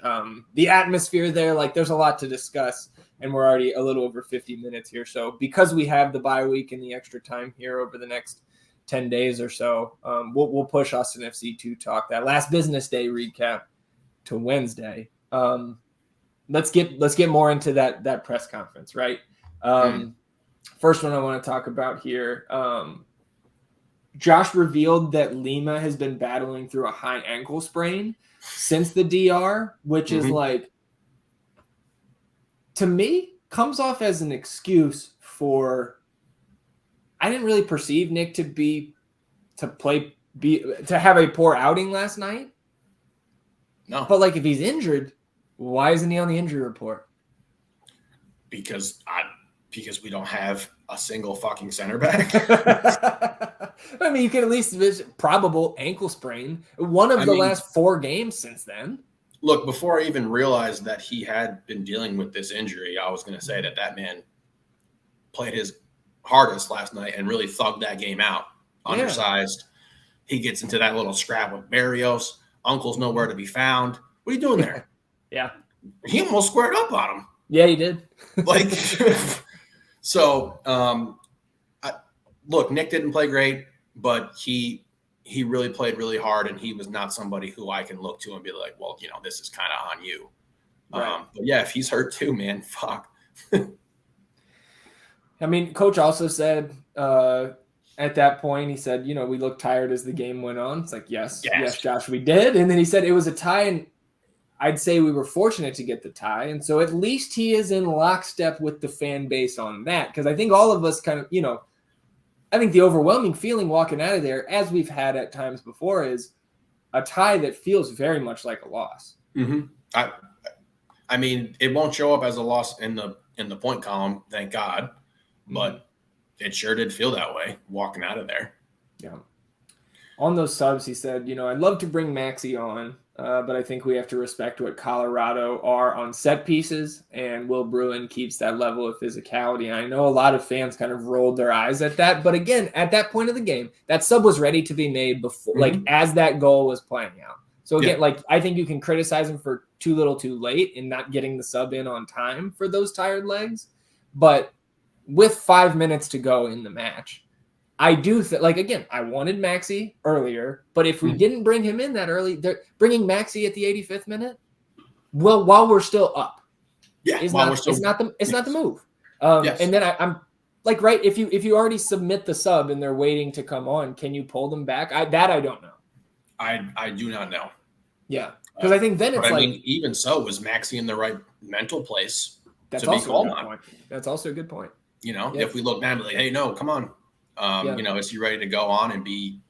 the atmosphere there, like there's a lot to discuss, and we're already a little over 50 minutes here. So because we have the bye week and the extra time here over the next 10 days or so, we'll push Austin FC to talk that last business day recap to Wednesday. Let's get more into that press conference, right? First one I want to talk about here. Josh revealed that Lima has been battling through a high ankle sprain since the DR, which is like, to me, comes off as an excuse for. I didn't really perceive Nick to have a poor outing last night. No. But like, if he's injured, why isn't he on the injury report? Because we don't have a single fucking center back. I mean, you can at least visit probable ankle sprain. One of the last 4 games since then. Look, before I even realized that he had been dealing with this injury, I was going to say that man played his hardest last night and really thugged that game out. Undersized. He gets into that little scrap with Barrios. Uncle's nowhere to be found. What are you doing there? Yeah. He almost squared up on him. Yeah, he did. So, look, Nick didn't play great, but he really played really hard, and he was not somebody who I can look to and be like, well, this is kind of on you. Right. But yeah, if he's hurt too, man, fuck. I mean, coach also said at that point, he said, we looked tired as the game went on. It's like, yes, Josh, we did. And then he said it was a tie, and I'd say we were fortunate to get the tie. And so at least he is in lockstep with the fan base on that, because I think all of us kind of, I think the overwhelming feeling walking out of there, as we've had at times before, is a tie that feels very much like a loss. Mm-hmm. I mean, it won't show up as a loss in the point column, thank God. But it sure did feel that way walking out of there. Yeah. On those subs, he said, I'd love to bring Maxi on, but I think we have to respect what Colorado are on set pieces, and Will Bruin keeps that level of physicality. And I know a lot of fans kind of rolled their eyes at that. But again, at that point of the game, that sub was ready to be made before, as that goal was playing out. So again, I think you can criticize him for too little too late in not getting the sub in on time for those tired legs. But with 5 minutes to go in the match, I do again, I wanted Maxi earlier, but if we didn't bring him in that early, bringing Maxi at the 85th minute, well, while we're still up, it's not the move. And then I'm like, right, if you already submit the sub and they're waiting to come on, can you pull them back? I don't know. I do not know. Yeah, because I think then it's even so, was Maxi in the right mental place to be called on? Point. That's also a good point. If we look now, like, hey, no, come on. Is he ready to go on and be,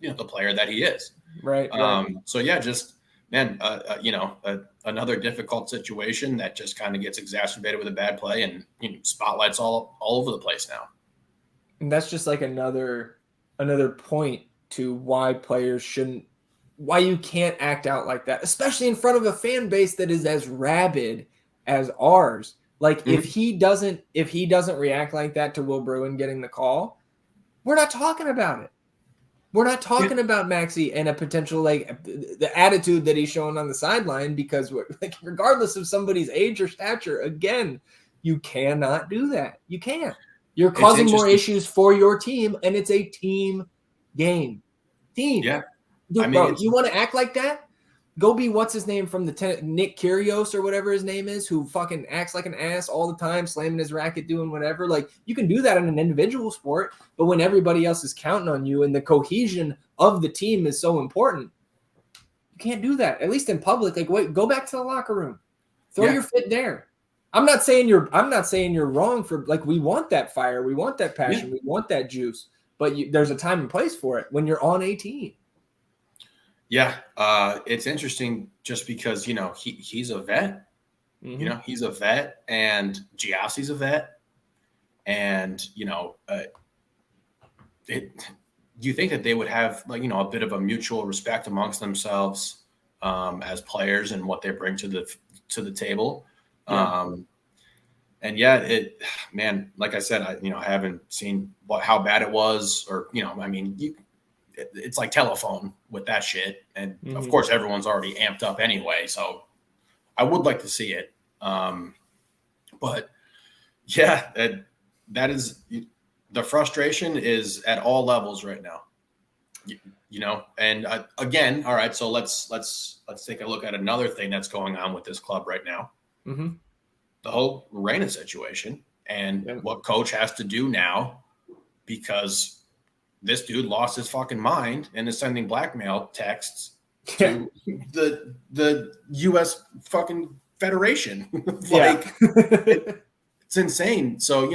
the player that he is? Right. So, just man, another difficult situation that just kind of gets exacerbated with a bad play, and spotlights all over the place now. And that's just like another point to why players shouldn't, why you can't act out like that, especially in front of a fan base that is as rabid as ours. Like if he doesn't react like that to Will Bruin getting the call, we're not talking about it. We're not talking about Maxey and a potential, like, the attitude that he's showing on the sideline, because like, regardless of somebody's age or stature, again, you cannot do that. You can't. You're causing more issues for your team, and it's a team game. Yeah. Bro, you want to act like that? Go be what's his name from the Nick Kyrgios or whatever his name is, who fucking acts like an ass all the time, slamming his racket, doing whatever. Like, you can do that in an individual sport, but when everybody else is counting on you and the cohesion of the team is so important, you can't do that. At least in public. Like, wait, go back to the locker room, throw your fit there. I'm not saying you're wrong for, like, we want that fire, we want that passion, we want that juice, but there's a time and place for it when you're on a team. Yeah, it's interesting just because, he's a vet. He's a vet, and Giassi's a vet. And, do you think that they would have, like, a bit of a mutual respect amongst themselves as players and what they bring to the table? Yeah. Man, like I said, I haven't seen how bad it was, or, it's like telephone with that shit. And of course, everyone's already amped up anyway. So I would like to see it. But yeah, that is, the frustration is at all levels right now, and again, all right. So let's take a look at another thing that's going on with this club right now. The whole Reyna situation and what coach has to do now, because this dude lost his fucking mind and is sending blackmail texts to the U.S. fucking Federation. It's insane. So,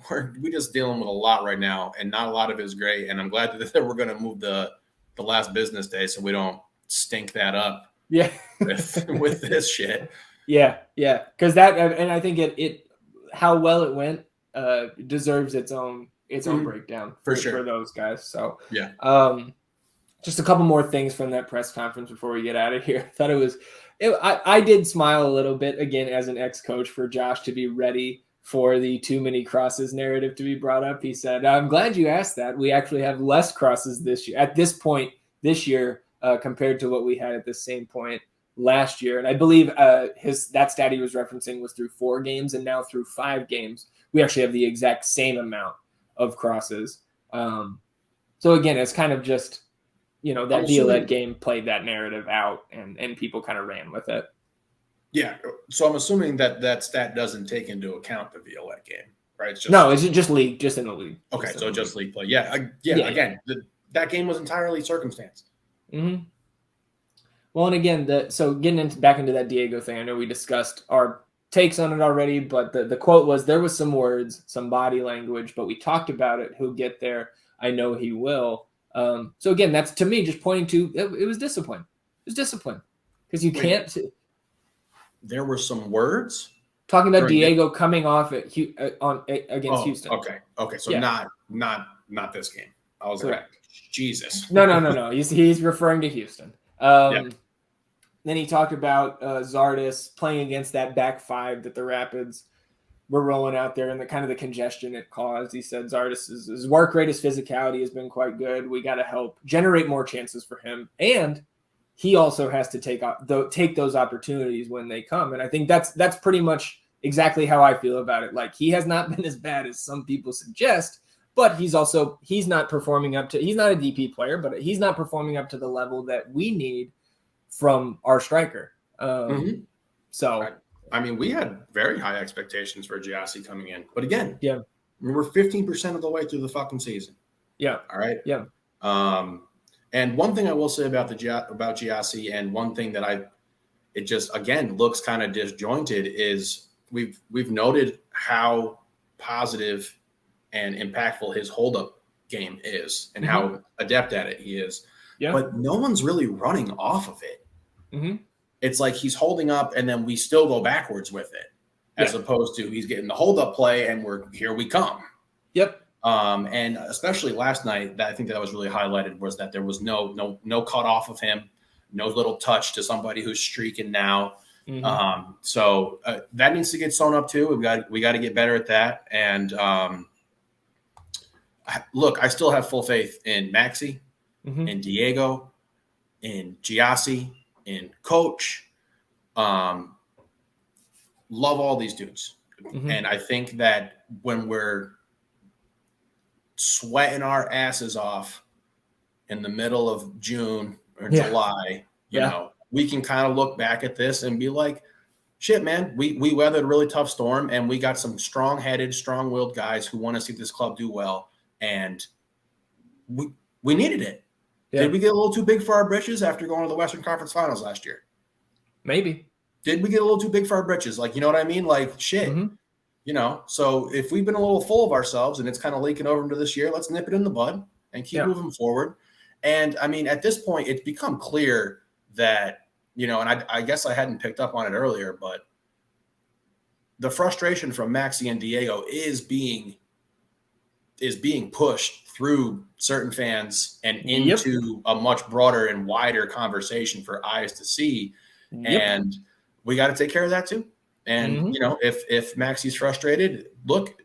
we're just dealing with a lot right now, and not a lot of it is great. And I'm glad that we're going to move the last business day so we don't stink that up. Yeah. with this shit. Yeah. Yeah. Because that, and I think it how well it went deserves its own breakdown for those guys. So yeah. Just a couple more things from that press conference before we get out of here. I thought I did smile a little bit, again, as an ex-coach, for Josh to be ready for the too many crosses narrative to be brought up. He said, I'm glad you asked that. We actually have less crosses this year, at this point this year, compared to what we had at the same point last year. And I believe that stat he was referencing was through 4 games, and now through 5 games, we actually have the exact same amount of crosses. So again, it's kind of just, that Violette game played that narrative out, and people kind of ran with it. Yeah. So I'm assuming that stat doesn't take into account the Violette game, right? It's just league, just in the league. Okay. So just league play. Yeah. Again, that game was entirely circumstance. Mm-hmm. Well, and again, getting back into that Diego thing, I know we discussed our takes on it already, but the quote was, there was some words, some body language, but we talked about it. He'll get there. I know he will. So again, that's, to me, just pointing to it was discipline. It was discipline, because you can't. There were some words talking about Diego coming off against Houston. Okay. So not this game. I was correct. Like, Jesus. No. He's referring to Houston. Then he talked about Zardes playing against that back 5 that the Rapids were rolling out there, and the kind of the congestion it caused. He said Zardes' work rate, his physicality has been quite good. We got to help generate more chances for him, and he also has to take those opportunities when they come. And I think that's pretty much exactly how I feel about it. Like, he has not been as bad as some people suggest, but he's not performing up to. He's not a DP player, but he's not performing up to the level that we need from our striker. So, I mean, we had very high expectations for Giassi coming in, but again, we're 15% of the way through the fucking season. Yeah. All right. Yeah. And one thing I will say about Giassi, and one thing that it just, again, looks kind of disjointed, is we've noted how positive and impactful his hold-up game is, and how adept at it he is. but no one's really running off of it. Mm-hmm. It's like he's holding up and then we still go backwards with it, as opposed to he's getting the hold up play and here we come. Yep. And especially last night, I think that was really highlighted was that there was no cut off of him, no little touch to somebody who's streaking now. Mm-hmm. So that needs to get sewn up too. We got to get better at that. And look, I still have full faith in Maxi, in Diego, in Giassi, in Coach. Love all these dudes. Mm-hmm. And I think that when we're sweating our asses off in the middle of June or July, you know, we can kind of look back at this and be like, shit, man, we weathered a really tough storm and we got some strong-headed, strong-willed guys who want to see this club do well. And we needed it. Yeah. Did we get a little too big for our britches after going to the Western Conference Finals last year? Maybe. Did we get a little too big for our britches? Like, you know what I mean? Like, shit. Mm-hmm. You know, so if we've been a little full of ourselves and it's kind of leaking over into this year, let's nip it in the bud and keep moving forward. And, I mean, at this point, it's become clear that, you know, and I guess I hadn't picked up on it earlier, but the frustration from Maxi and Diego is being pushed through certain fans and into a much broader and wider conversation for eyes to see. And we got to take care of that too. And, you know, if Maxi's frustrated, look,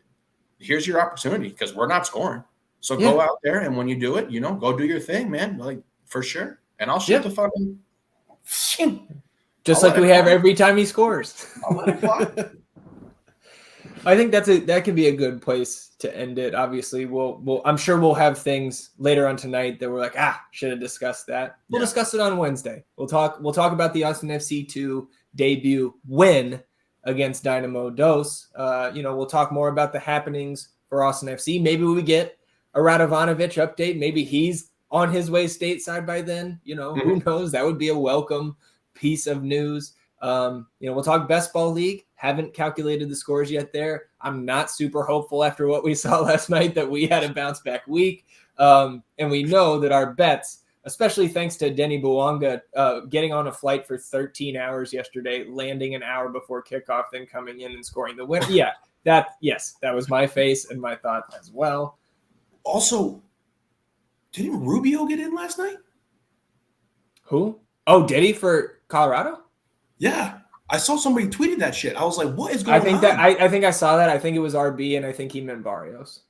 here's your opportunity because we're not scoring. So go out there. And when you do it, you know, go do your thing, man. Like, for sure. And I'll shoot the fucking. Just like we have every time he scores. I'll let it fly. I think that could be a good place to end it. Obviously, I'm sure we'll have things later on tonight that we're like, should have discussed that. We'll discuss it on Wednesday. We'll talk about the Austin FC 2 debut win against Dynamo Dos. You know, we'll talk more about the happenings for Austin FC. Maybe we get a Radovanovic update. Maybe he's on his way stateside by then. You know, who knows? That would be a welcome piece of news. You know, we'll talk Best Ball League. Haven't calculated the scores yet there. I'm not super hopeful after what we saw last night that we had a bounce back week. And we know that our bets, especially thanks to Denny Bouanga getting on a flight for 13 hours yesterday, landing an hour before kickoff, then coming in and scoring the win. Yeah, that was my face and my thought as well. Also, didn't Rubio get in last night? Who? Oh, did he for Colorado? Yeah. I saw somebody tweeted that shit. I was like, what is going on? I think I saw that. I think it was RB, and I think he meant Barrios.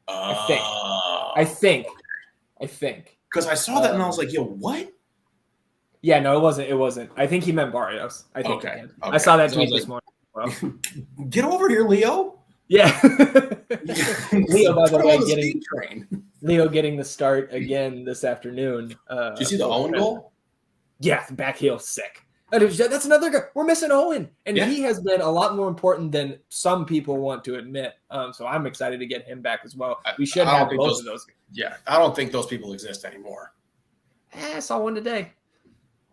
I think. Because I saw that and I was like, yo, what? Yeah, no, it wasn't. I think he meant Barrios. I think he did. I saw that tweet this morning. Well. Get over here, Leo. Yeah. Leo, by the way, Leo getting the start again this afternoon. Did you see the Owen goal? Yeah, the back heel, sick. That's another guy. We're missing Owen, and he has been a lot more important than some people want to admit. So I'm excited to get him back as well. We should have both of those. Yeah, I don't think those people exist anymore. I saw one today.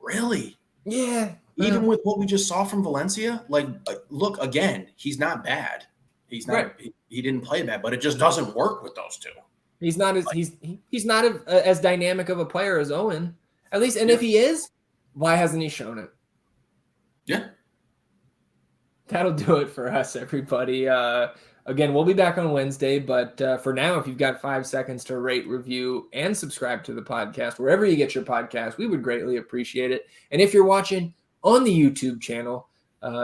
Really? Yeah. Even with what we just saw from Valencia, like, look, again, he's not bad. He's not. Right. He didn't play bad, but it just doesn't work with those two. He's not as dynamic of a player as Owen, at least. And if he is, why hasn't he shown it? Yeah. That'll do it for us, everybody. Again, we'll be back on Wednesday, but for now, if you've got 5 seconds to rate, review, and subscribe to the podcast, wherever you get your podcast, we would greatly appreciate it. And if you're watching on the YouTube channel,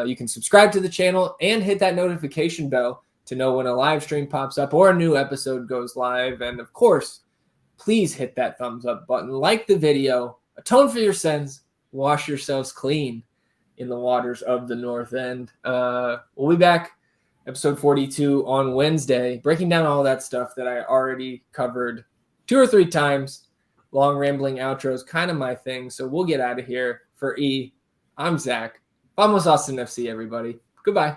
you can subscribe to the channel and hit that notification bell to know when a live stream pops up or a new episode goes live. And of course, please hit that thumbs up button, like the video, atone for your sins, wash yourselves clean in the waters of the North End. We'll be back, episode 42 on Wednesday, breaking down all that stuff that I already covered 2 or 3 times. Long rambling outros, kind of my thing. So we'll get out of here. For E, I'm Zach. Vamos Austin FC, everybody. Goodbye.